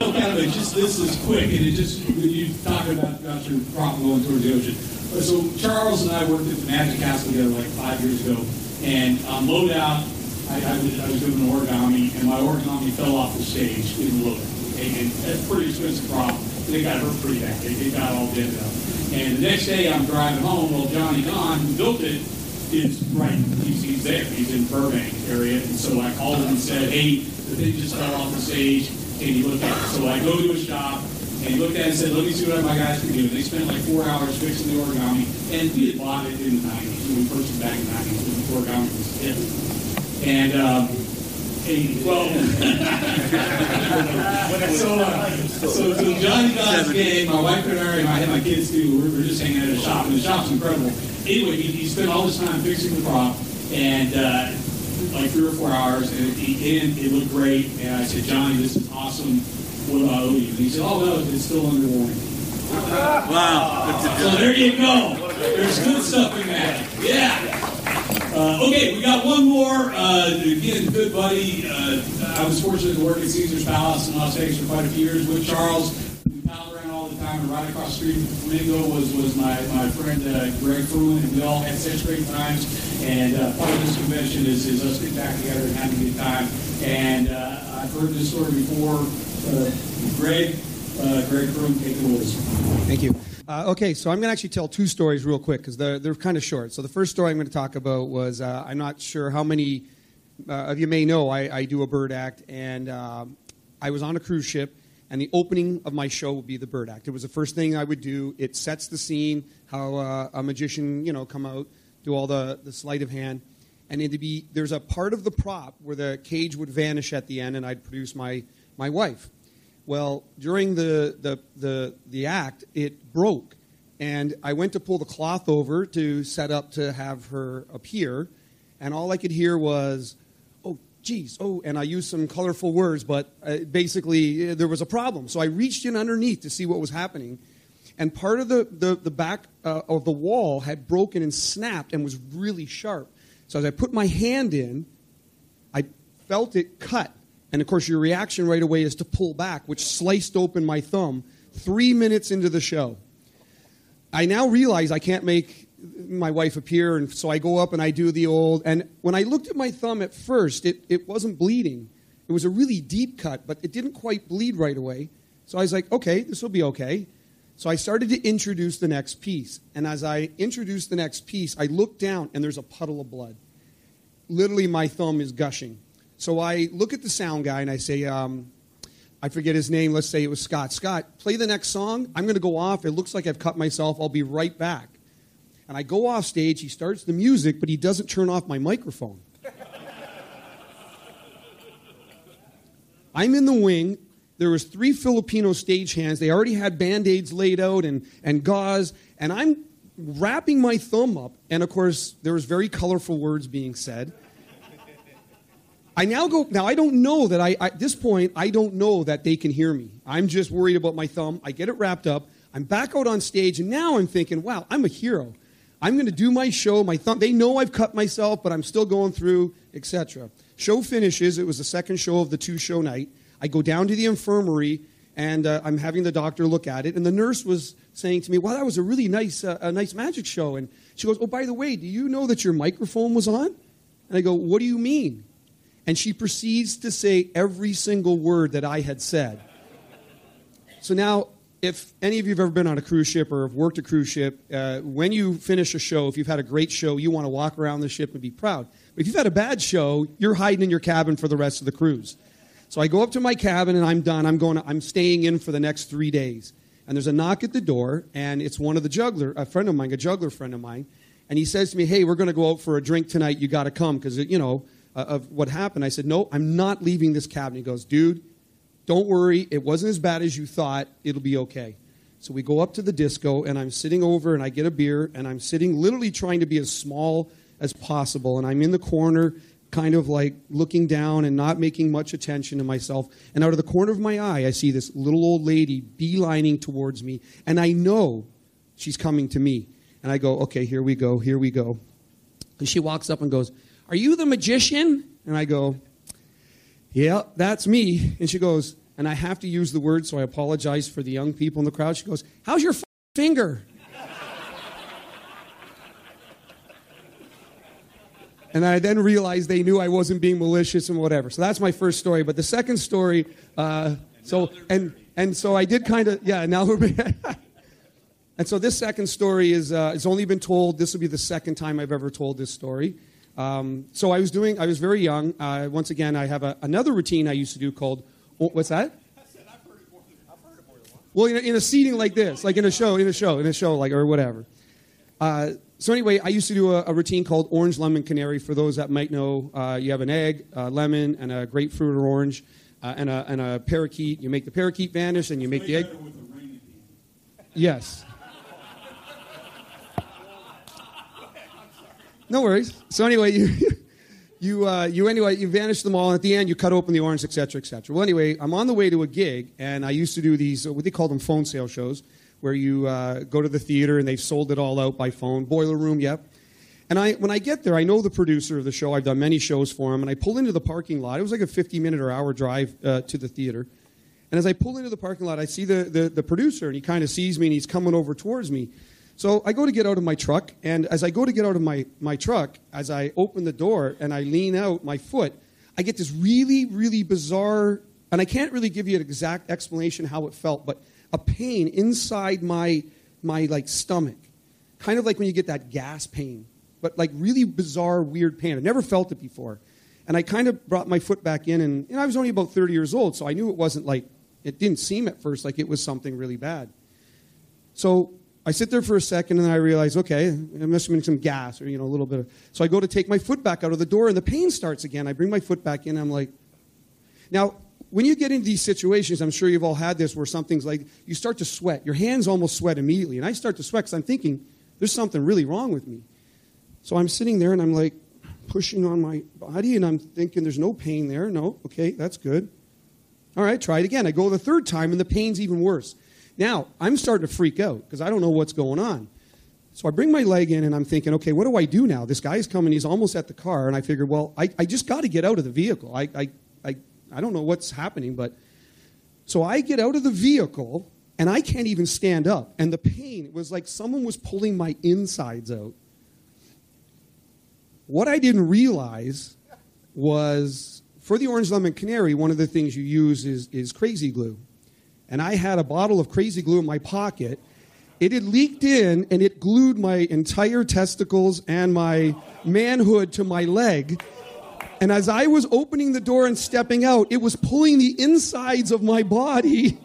This is quick, and it just, you talking about your prop going towards the ocean. So Charles and I worked at the Magic Castle together like 5 years ago, and on loadout, I was doing an origami, and my origami fell off the stage in the loadout. And that's a pretty expensive prop. They got hurt pretty bad. They got all dented up. And the next day, I'm driving home. Well, Johnny Don, who built it, is right. He's there. He's in Burbank area. And so I called him and said, hey, the thing just fell off the stage. Can you look at it? So I go to his shop, and he looked at it and said, let me see what my guys can do. And they spent like 4 hours fixing the origami. And we had bought it in the 90s. When we purchased back in the 90s when the origami was hit. And, so Johnny Don's game, my wife and I had my kids too. We're just hanging at a shop, and the shop's incredible. Anyway, he spent all this time fixing the prop, and like 3 or 4 hours, and it looked great. And I said, Johnny, this is awesome. What do I owe you? And he said, oh, no, it's still under warranty. Wow. So there you go. There's good stuff in that. Yeah. Okay, we got one more. Again, good buddy. I was fortunate to work at Caesar's Palace in Las Vegas for quite a few years with Charles. We palled around all the time, and right across the street from Flamingo was my friend Greg Fruin, and we all had such great times. And part of this convention is us getting back together and having a good time. And I've heard this story before. Greg Fruin, take the rules. Thank you. Okay, so I'm going to actually tell 2 stories real quick because they're kind of short. So the first story I'm going to talk about was I'm not sure how many of you may know I do a bird act, and I was on a cruise ship, and the opening of my show would be the bird act. It was the first thing I would do. It sets the scene, how a magician, come out, do all the sleight of hand, and there's a part of the prop where the cage would vanish at the end, and I'd produce my wife. Well, during the act, it broke, and I went to pull the cloth over to set up to have her appear, and all I could hear was, oh, geez, oh, and I used some colorful words, but basically there was a problem. So I reached in underneath to see what was happening, and part of the back of the wall had broken and snapped and was really sharp. So as I put my hand in, I felt it cut. And, of course, your reaction right away is to pull back, which sliced open my thumb 3 minutes into the show. I now realize I can't make my wife appear, and so I go up and I do the old, and when I looked at my thumb at first, it wasn't bleeding. It was a really deep cut, but it didn't quite bleed right away. So I was like, okay, this will be okay. So I started to introduce the next piece. And as I introduced the next piece, I looked down, and there's a puddle of blood. Literally, my thumb is gushing. So I look at the sound guy, and I say, I forget his name. Let's say it was Scott. Scott, play the next song. I'm going to go off. It looks like I've cut myself. I'll be right back. And I go off stage. He starts the music, but he doesn't turn off my microphone. I'm in the wing. There was 3 Filipino stagehands. They already had Band-Aids laid out and gauze. And I'm wrapping my thumb up. And, of course, there was very colorful words being said. Now I don't know that at this point, I don't know that they can hear me. I'm just worried about my thumb. I get it wrapped up. I'm back out on stage. And now I'm thinking, wow, I'm a hero. I'm going to do my show. My thumb, they know I've cut myself, but I'm still going through, etc. Show finishes. It was the second show of the 2-show night. I go down to the infirmary, and I'm having the doctor look at it. And the nurse was saying to me, wow, that was a really nice magic show. And she goes, oh, by the way, do you know that your microphone was on? And I go, what do you mean? And she proceeds to say every single word that I had said. So now, if any of you have ever been on a cruise ship or have worked a cruise ship, when you finish a show, if you've had a great show, you want to walk around the ship and be proud. But if you've had a bad show, you're hiding in your cabin for the rest of the cruise. So I go up to my cabin, and I'm done. I'm staying in for the next 3 days. And there's a knock at the door, and it's one of the a juggler friend of mine. And he says to me, hey, we're going to go out for a drink tonight. You got to come because, of what happened. I said, no, I'm not leaving this cabin. He goes, dude, don't worry. It wasn't as bad as you thought. It'll be okay. So we go up to the disco, and I'm sitting over, and I get a beer, and I'm sitting literally trying to be as small as possible. And I'm in the corner, kind of like looking down and not making much attention to myself. And out of the corner of my eye, I see this little old lady beelining towards me. And I know she's coming to me. And I go, okay, here we go. And she walks up and goes, are you the magician? And I go, yeah, that's me. And she goes, and I have to use the word, so I apologize for the young people in the crowd. She goes, how's your finger? And I then realized they knew I wasn't being malicious and whatever. So that's my first story. But the second story, so I did kind of, yeah, now we're... And so this second story it's only been told, this will be the second time I've ever told this story. So I was very young. Once again, I have another routine I used to do called, what's that? I said I've heard it more than once. Well, in a seating like this, like in a show, like, or whatever. So anyway, I used to do a routine called Orange, Lemon, Canary. For those that might know, you have an egg, a lemon, and a grapefruit or orange, and a parakeet. You make the parakeet vanish, and you make the egg. Yes. No worries. So anyway, you vanish them all, and at the end you cut open the orange, etc., etc. Well, anyway, I'm on the way to a gig, and I used to do these, what they call them, phone sale shows, where you go to the theater and they've sold it all out by phone. Boiler Room, yep. And when I get there, I know the producer of the show. I've done many shows for him, and I pull into the parking lot. It was like a 50-minute or hour drive to the theater. And as I pull into the parking lot, I see the producer, and he kind of sees me, and he's coming over towards me. So I go to get out of my truck, and as I go to get out of my truck, as I open the door and I lean out my foot, I get this really, really bizarre, and I can't really give you an exact explanation how it felt, but a pain inside my like stomach, kind of like when you get that gas pain, but like really bizarre, weird pain. I've never felt it before. And I kind of brought my foot back in, and I was only about 30 years old, so I knew it wasn't like, it didn't seem at first like it was something really bad. So I sit there for a second, and then I realize, okay, it must have been some gas or, a little bit of... So I go to take my foot back out of the door, and the pain starts again. I bring my foot back in, and I'm like... Now, when you get into these situations, I'm sure you've all had this, where something's like, you start to sweat. Your hands almost sweat immediately. And I start to sweat because I'm thinking, there's something really wrong with me. So I'm sitting there, and I'm like pushing on my body, and I'm thinking, there's no pain there. No, okay, that's good. All right, try it again. I go the third time, and the pain's even worse. Now, I'm starting to freak out because I don't know what's going on. So I bring my leg in, and I'm thinking, okay, what do I do now? This guy's coming. He's almost at the car. And I figured, well, I just got to get out of the vehicle. I don't know what's happening. But so I get out of the vehicle, and I can't even stand up. And the pain was like someone was pulling my insides out. What I didn't realize was, for the Orange Lemon Canary, one of the things you use is crazy glue. And I had a bottle of crazy glue in my pocket. It had leaked in, and it glued my entire testicles and my manhood to my leg. And as I was opening the door and stepping out, it was pulling the insides of my body.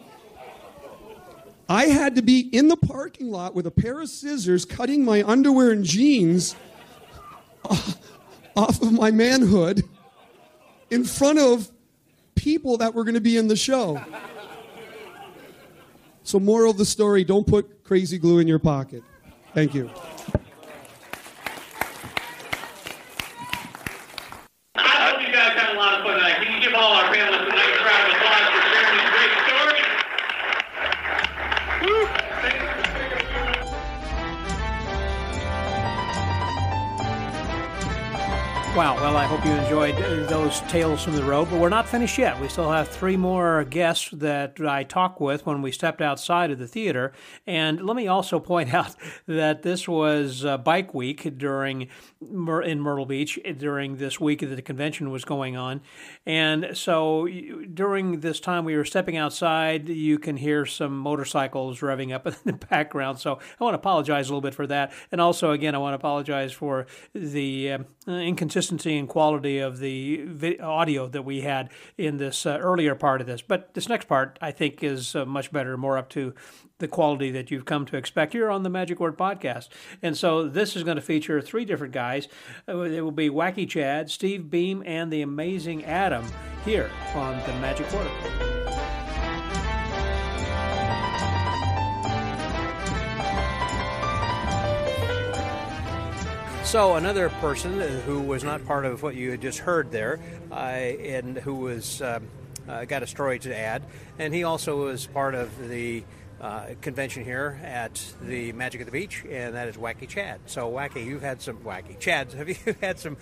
I had to be in the parking lot with a pair of scissors cutting my underwear and jeans off of my manhood in front of people that were going to be in the show. So moral of the story, don't put crazy glue in your pocket. Thank you. I hope you guys had a lot of fun tonight. Can you give all our panelists a nice round of applause for sharing these great stories? Woo! Wow, well, I hope you enjoyed those tales from the road, but we're not finished yet. We still have 3 more guests that I talked with when we stepped outside of the theater. And let me also point out that this was Bike Week in Myrtle Beach during this week that the convention was going on. And so during this time we were stepping outside, you can hear some motorcycles revving up in the background. So I want to apologize a little bit for that. And also, again, I want to apologize for the inconsistency and quality of the audio that we had in this earlier part of this. But this next part, I think, is much better, more up to the quality that you've come to expect here on the Magic Word Podcast. And so this is going to feature 3 different guys. It will be Wacky Chad, Steve Beam, and the Amazing Adam here on the Magic Word. So another person who was not part of what you had just heard there, and who was got a story to add, and he also was part of the convention here at the Magic at the Beach, and that is Wacky Chad. So Wacky, you've had some Wacky Chad. Have you had some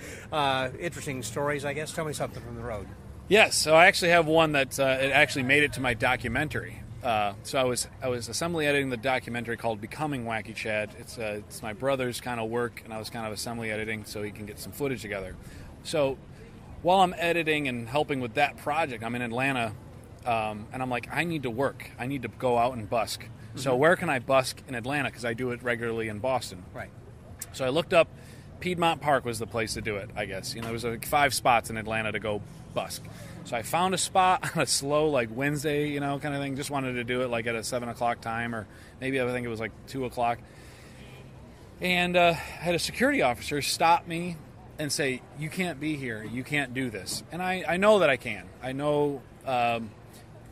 interesting stories? I guess. Tell me something from the road. Yes. So I actually have one that it actually made it to my documentary. So I was assembly editing the documentary called Becoming Wacky Chad. It's my brother's kind of work, and I was kind of assembly editing so he can get some footage together. So while I'm editing and helping with that project, I'm in Atlanta, and I'm like, I need to work. I need to go out and busk. Mm-hmm. So where can I busk in Atlanta? Because I do it regularly in Boston. Right. So I looked up Piedmont Park was the place to do it, I guess. There was like 5 spots in Atlanta to go busk. So I found a spot on a slow, like Wednesday, kind of thing. Just wanted to do it like at a 7 o'clock time, or maybe I think it was like 2 o'clock. And I had a security officer stop me and say, "You can't be here. You can't do this." And I know that I can. I know that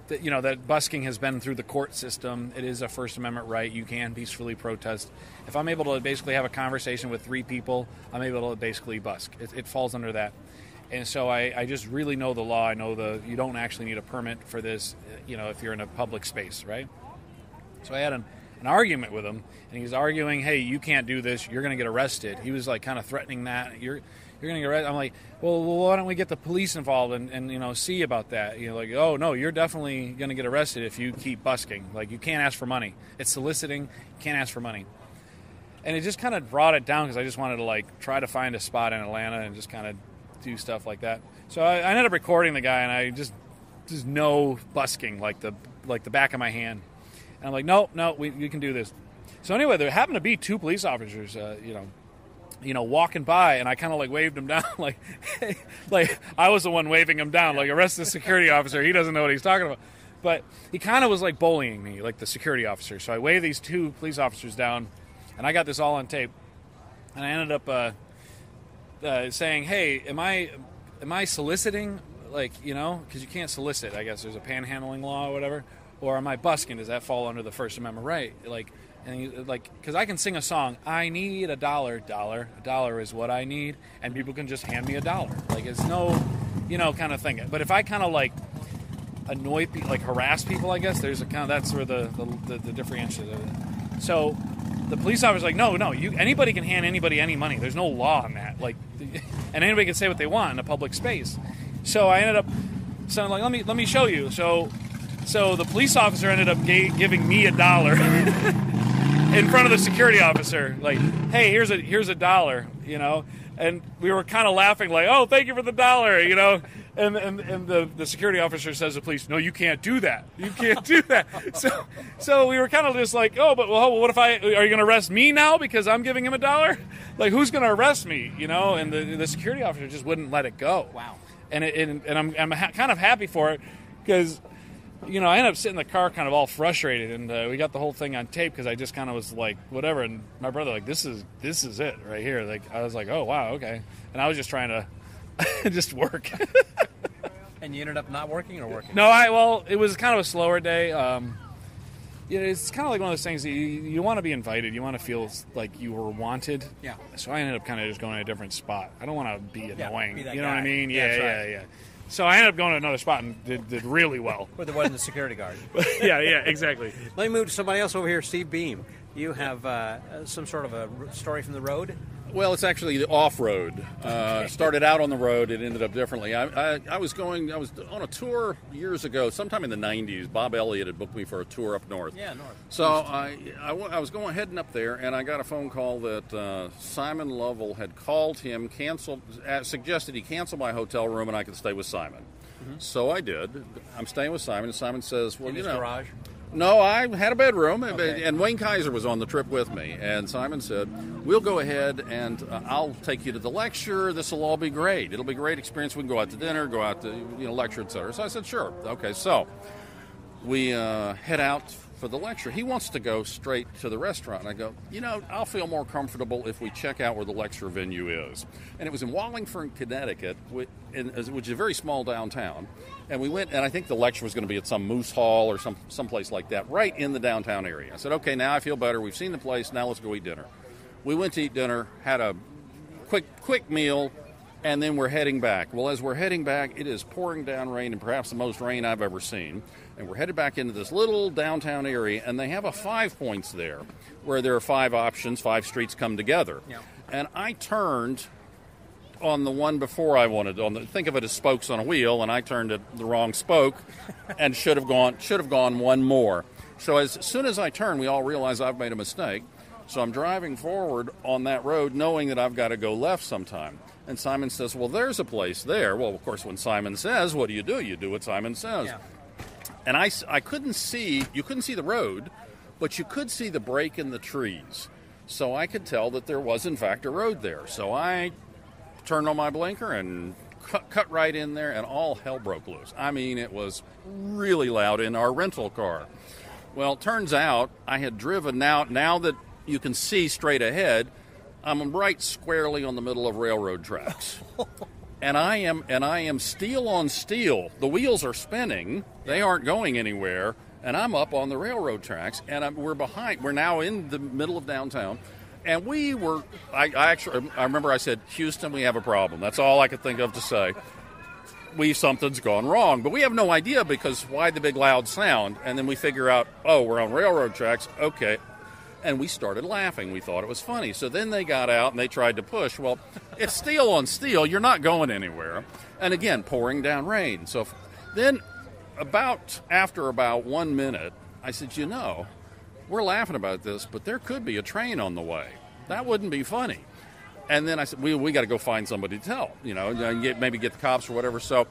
that busking has been through the court system. It is a First Amendment right. You can peacefully protest. If I'm able to basically have a conversation with 3 people, I'm able to basically busk. It falls under that. And so I just really know the law. I know you don't actually need a permit for this, if you're in a public space, right? So I had an argument with him, and he's arguing, "Hey, you can't do this. You're going to get arrested." He was like kind of threatening that. You're going to get arrested. I'm like, well, why don't we get the police involved and see about that? Like, oh, no, you're definitely going to get arrested if you keep busking. Like, you can't ask for money. It's soliciting. You can't ask for money. And it just kind of brought it down because I just wanted to, try to find a spot in Atlanta and just kind of do stuff like that. So I ended up recording the guy, and I just know busking like the back of my hand. And I'm like, no, we can do this. So anyway, there happened to be 2 police officers, walking by, and I kind of waved him down, like I was the one waving him down, arrest the security officer. He doesn't know what he's talking about. But he kind of was bullying me, the security officer. So I waved these 2 police officers down, and I got this all on tape. And I ended up saying, "Hey, am I soliciting? Because you can't solicit. I guess there's a panhandling law or whatever. Or am I busking? Does that fall under the First Amendment right? Because I can sing a song. I need $1. A dollar is what I need, and people can just hand me $1. It's no, kind of thing. But if I kind of annoy people, harass people, I guess there's a kind of that's where the differentiation of it. So the police officer's like, no, anybody can hand anybody any money. There's no law on that. And anybody can say what they want in a public space. So I ended up saying, let me show you. So So the police officer ended up giving me $1 in front of the security officer. Like, hey, here's $1, you know. And we were kind of laughing, like, oh, thank you for the $1, you know. And the security officer says to the police, no, you can't do that. You can't do that. So we were kind of just like, oh, but what if are you going to arrest me now because I'm giving him $1? Like, who's going to arrest me, you know? And the security officer just wouldn't let it go. Wow. And I'm kind of happy for it because, you know, I ended up sitting in the car kind of all frustrated, and we got the whole thing on tape because I just kind of was like, whatever. And my brother, like, this is it right here. Like, I was like, oh, wow, okay. And I was just trying to just work. And you ended up not working or working? No, it was kind of a slower day. You know, it's kind of like one of those things that you want to be invited. You want to feel like you were wanted. Yeah. So I ended up kind of just going to a different spot. I don't want to be annoying. Be that you know guy. what I mean? Yeah. So I ended up going to another spot and did really well. With the one in the security guard. yeah, exactly. Let me move to somebody else over here, Steve Beam. You have some sort of a story from the road? Well, it's actually the off-road. Started out on the road. It ended up differently. I was on a tour years ago, sometime in the 90s. Bob Elliott had booked me for a tour up north. Yeah, north. So I was heading up there, and I got a phone call that Simon Lovell had called him, suggested he cancel my hotel room, and I could stay with Simon. Mm-hmm. So I did. I'm staying with Simon, and Simon says, well, in his garage? No, I had a bedroom, okay. And Wayne Kaiser was on the trip with me. And Simon said, we'll go ahead and I'll take you to the lecture. This will all be great. It'll be a great experience. We can go out to dinner, go out to lecture, etc. So I said, sure. Okay, so we head out for the lecture. He wants to go straight to the restaurant. And I go, I'll feel more comfortable if we check out where the lecture venue is. And it was in Wallingford, Connecticut, which is a very small downtown. And we went, and I think the lecture was going to be at some Moose Hall or some place like that, right in the downtown area. I said, okay, now I feel better. We've seen the place. Now let's go eat dinner. We went to eat dinner, had a quick meal, and then we're heading back. Well, as we're heading back, it is pouring down rain, and perhaps the most rain I've ever seen. And we're headed back into this little downtown area, and they have a 5 points there, where there are 5 options, 5 streets come together. Yeah. And I turned on the one before I wanted, think of it as spokes on a wheel, and I turned at the wrong spoke, and should have gone one more. So as soon as I turn, we all realize I've made a mistake. So I'm driving forward on that road, knowing that I've got to go left sometime. And Simon says, well, there's a place there. Well, of course, when Simon says, what do? You do what Simon says. Yeah. And I couldn't see, you couldn't see the road, but you could see the break in the trees. So I could tell that there was, in fact, a road there. So I turned on my blinker and cut right in there, and all hell broke loose. I mean, it was really loud in our rental car. Well, it turns out I had driven, now that you can see straight ahead, I'm right squarely on the middle of railroad tracks. And I am steel on steel. The wheels are spinning. They aren't going anywhere. And I'm up on the railroad tracks. And we're behind. We're now in the middle of downtown. And we were, I remember I said, Houston, we have a problem. That's all I could think of to say. Something's gone wrong. But we have no idea, because why the big loud sound? And then we figure out, oh, we're on railroad tracks. Okay. And we started laughing. We thought it was funny. So then they got out and they tried to push. Well, it's steel on steel. You're not going anywhere. And again, pouring down rain. So then after about 1 minute, I said, we're laughing about this, but there could be a train on the way. That wouldn't be funny. And then I said, we got to go find somebody to tell, maybe get the cops or whatever. So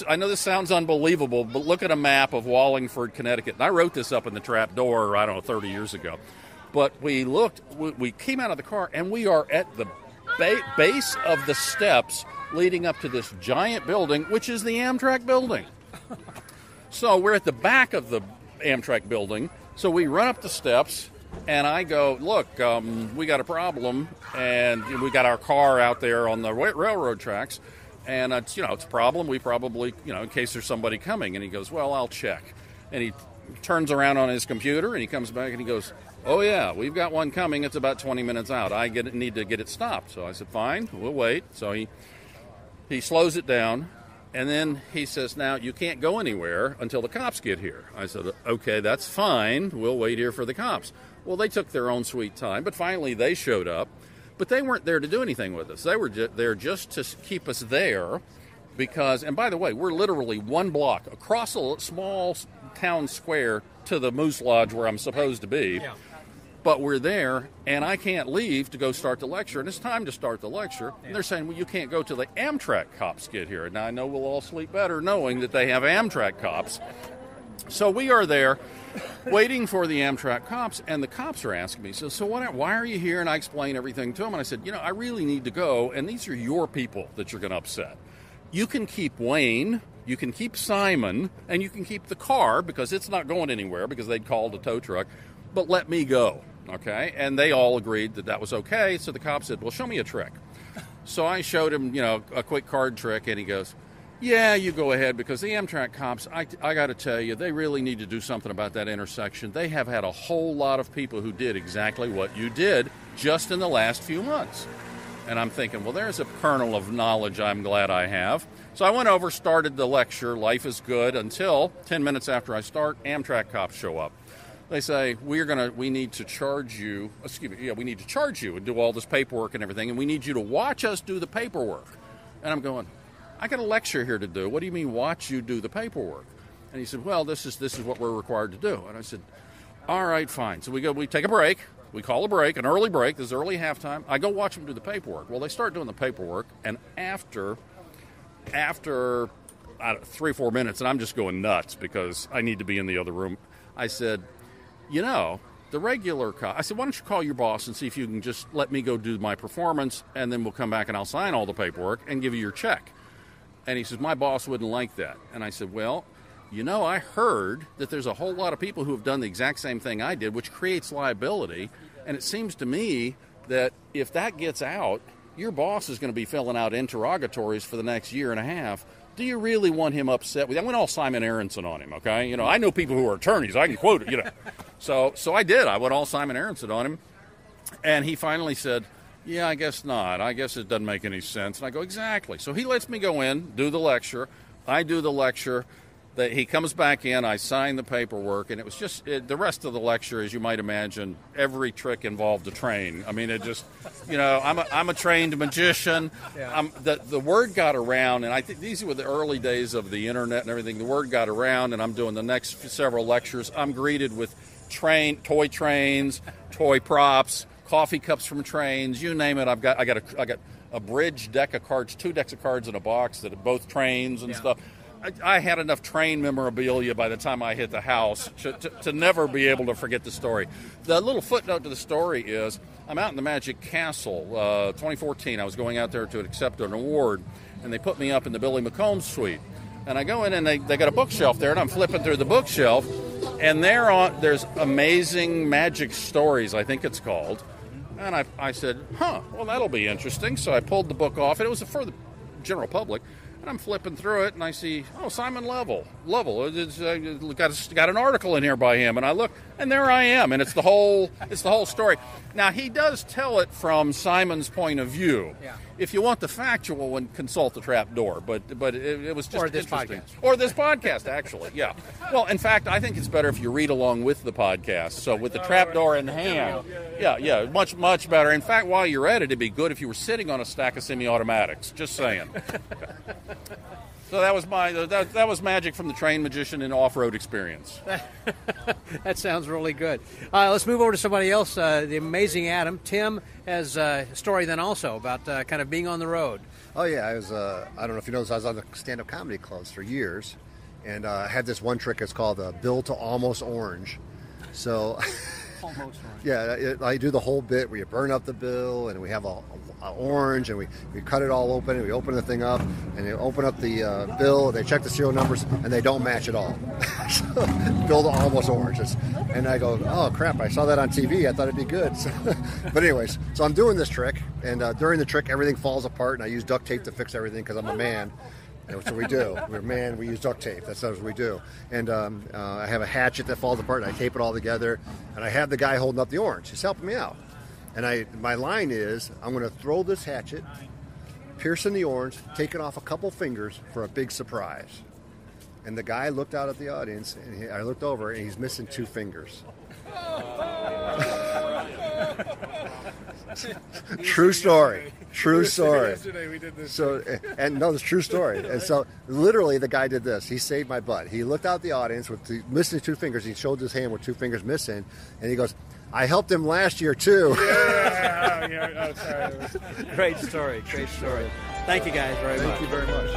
I know this sounds unbelievable, but look at a map of Wallingford, Connecticut. And I wrote this up in the trap door, 30 years ago. But we came out of the car, and we are at the base of the steps leading up to this giant building, which is the Amtrak building. So we're at the back of the Amtrak building. So we run up the steps, and I go, look, we got a problem, and we got our car out there on the railroad tracks. And, it's a problem. We probably, in case there's somebody coming. And he goes, well, I'll check. And he turns around on his computer, and he comes back, and he goes, oh, yeah, we've got one coming. It's about 20 minutes out. I need to get it stopped. So I said, fine, we'll wait. So he slows it down, and then he says, now, you can't go anywhere until the cops get here. I said, okay, that's fine. We'll wait here for the cops. Well, they took their own sweet time, but finally they showed up. But they weren't there to do anything with us. They were there just to keep us there Because, and by the way, we're literally one block across a small town square to the Moose Lodge where I'm supposed to be. Yeah. But we're there, and I can't leave to go start the lecture, and it's time to start the lecture. And they're saying, well, you can't go till the Amtrak cops get here. Now, I know we'll all sleep better knowing that they have Amtrak cops. So we are there waiting for the Amtrak cops, and the cops are asking me, so why are you here? And I explain everything to them, and I said, I really need to go, and these are your people that you're going to upset. You can keep Wayne, you can keep Simon, and you can keep the car, because it's not going anywhere, because they'd called a tow truck, but let me go. Okay, and they all agreed that was okay. So the cop said, well, show me a trick. So I showed him, a quick card trick, and he goes, yeah, you go ahead, because the Amtrak cops, I got to tell you, they really need to do something about that intersection. They have had a whole lot of people who did exactly what you did just in the last few months. And I'm thinking, well, there's a kernel of knowledge I'm glad I have. So I went over, started the lecture, life is good, until 10 minutes after I start, Amtrak cops show up. They say, we need to charge you, we need to charge you and do all this paperwork and everything, and we need you to watch us do the paperwork. And I'm going, I got a lecture here to do. What do you mean watch you do the paperwork? And he said, well, this is what we're required to do. And I said, all right, fine. So we take a break. We call a break, an early break. This is early halftime. I go watch them do the paperwork. Well, they start doing the paperwork, and after 3 or 4 minutes, and I'm just going nuts because I need to be in the other room, I said, the regular cop, I said, why don't you call your boss and see if you can just let me go do my performance, and then we'll come back and I'll sign all the paperwork and give you your check. And he says, my boss wouldn't like that. And I said, well, I heard that there's a whole lot of people who have done the exact same thing I did, which creates liability. And it seems to me that if that gets out, your boss is going to be filling out interrogatories for the next year and a half. Do you really want him upset with you? I went all Simon Aronson on him, okay? I know people who are attorneys. I can quote it, So I did. I went all Simon Aronson on him. And he finally said, yeah, I guess not. I guess it doesn't make any sense. And I go, exactly. So he lets me go in, do the lecture. I do the lecture. He comes back in, I sign the paperwork, and it was just the rest of the lecture, as you might imagine, every trick involved a train. I mean, it just, I'm a trained magician. Yeah. The word got around, and I think these were the early days of the internet and everything. The word got around, and I'm doing the next several lectures. I'm greeted with toy trains, toy props, coffee cups from trains, you name it. I got a bridge deck of cards, 2 decks of cards in a box that are both trains and stuff. I had enough train memorabilia by the time I hit the house to never be able to forget the story. The little footnote to the story is I'm out in the Magic Castle, 2014. I was going out there to accept an award, and they put me up in the Billy McCombs suite. And I go in, and they got a bookshelf there, and I'm flipping through the bookshelf, and there's Amazing Magic Stories, I think it's called. And I said, well, that'll be interesting. So I pulled the book off, and it was for the general public. And I'm flipping through it, and I see, Simon Lovell. It's got an article in here by him, and I look, and there I am, and it's the whole story. Now, he does tell it from Simon's point of view. Yeah. If you want the factual one, consult the Trapdoor, but it was just interesting. Or this podcast, actually, yeah. Well, in fact, I think it's better if you read along with the podcast, so with the Trapdoor in hand. Yeah, much, much better. In fact, while you're at it, it'd be good if you were sitting on a stack of semi-automatics, just saying. So that was magic from the train magician and off-road experience. That sounds really good. Let's move over to somebody else. The amazing Adam. Tim has a story then also about kind of being on the road. Oh yeah, I was. I don't know if you know this. I was on the stand-up comedy clubs for years, and I had this one trick. It's called Bill to Almost Orange. So. Almost orange. Yeah, I do the whole bit where you burn up the bill, and we have a orange, and we cut it all open, and we open the thing up, and they open up the bill, and they check the serial numbers, and they don't match at all. Bill to Almost Orange. And I go, oh, crap, I saw that on TV. I thought it'd be good. But anyways, so I'm doing this trick, and during the trick, everything falls apart, and I use duct tape to fix everything because I'm a man. That's what we do. We use duct tape. That's what we do. And I have a hatchet that falls apart, and I tape it all together. And I have the guy holding up the orange. He's helping me out. And my line is, I'm going to throw this hatchet, piercing the orange, taking off a couple fingers for a big surprise. And the guy looked out at the audience, and I looked over, and he's missing 2 fingers. True story. True story. Yesterday we did this. So, and no, it's a true story. And so, literally, the guy did this. He saved my butt. He looked out the audience with missing 2 fingers. He showed his hand with 2 fingers missing, and he goes, "I helped him last year too." Oh, sorry. Great story. Great story. Thank you guys very much. Thank you very much.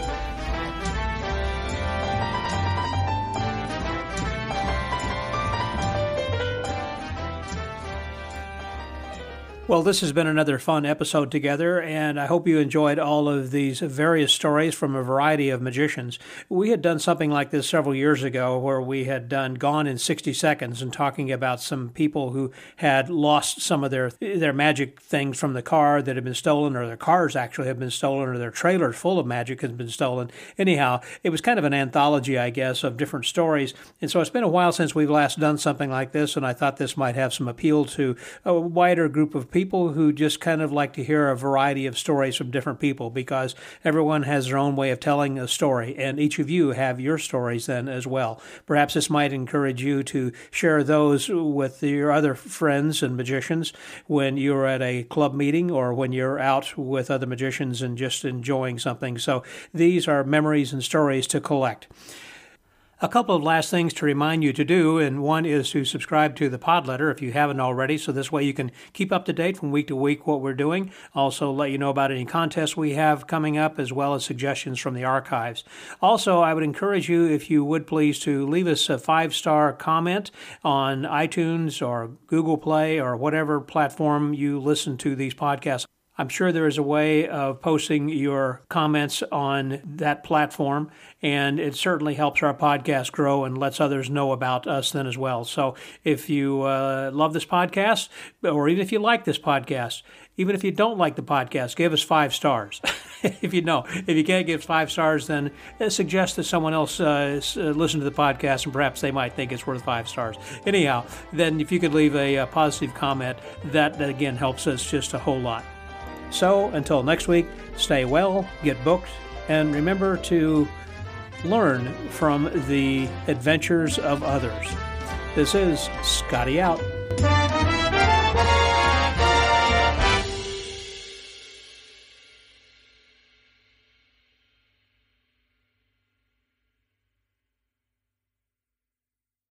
Well, this has been another fun episode together, and I hope you enjoyed all of these various stories from a variety of magicians. We had done something like this several years ago where we had done Gone in 60 Seconds and talking about some people who had lost some of their magic things from the car that had been stolen, or their cars actually had been stolen, or their trailers full of magic had been stolen. Anyhow, it was kind of an anthology, I guess, of different stories, and so it's been a while since we've last done something like this, and I thought this might have some appeal to a wider group of people who just kind of like to hear a variety of stories from different people, because everyone has their own way of telling a story, and each of you have your stories then as well. Perhaps this might encourage you to share those with your other friends and magicians when you're at a club meeting or when you're out with other magicians and just enjoying something. So these are memories and stories to collect. A couple of last things to remind you to do, and one is to subscribe to the Podletter if you haven't already, so this way you can keep up to date from week to week what we're doing. Also let you know about any contests we have coming up, as well as suggestions from the archives. Also, I would encourage you, if you would please, to leave us a 5-star comment on iTunes or Google Play or whatever platform you listen to these podcasts. I'm sure there is a way of posting your comments on that platform, and it certainly helps our podcast grow and lets others know about us then as well. So if you love this podcast, or even if you like this podcast, even if you don't like the podcast, give us 5 stars. If you can't give 5 stars, then suggest that someone else listen to the podcast, and perhaps they might think it's worth 5 stars. Anyhow, then if you could leave a positive comment, that again helps us just a whole lot. So, until next week, stay well, get booked, and remember to learn from the adventures of others. This is Scotty out.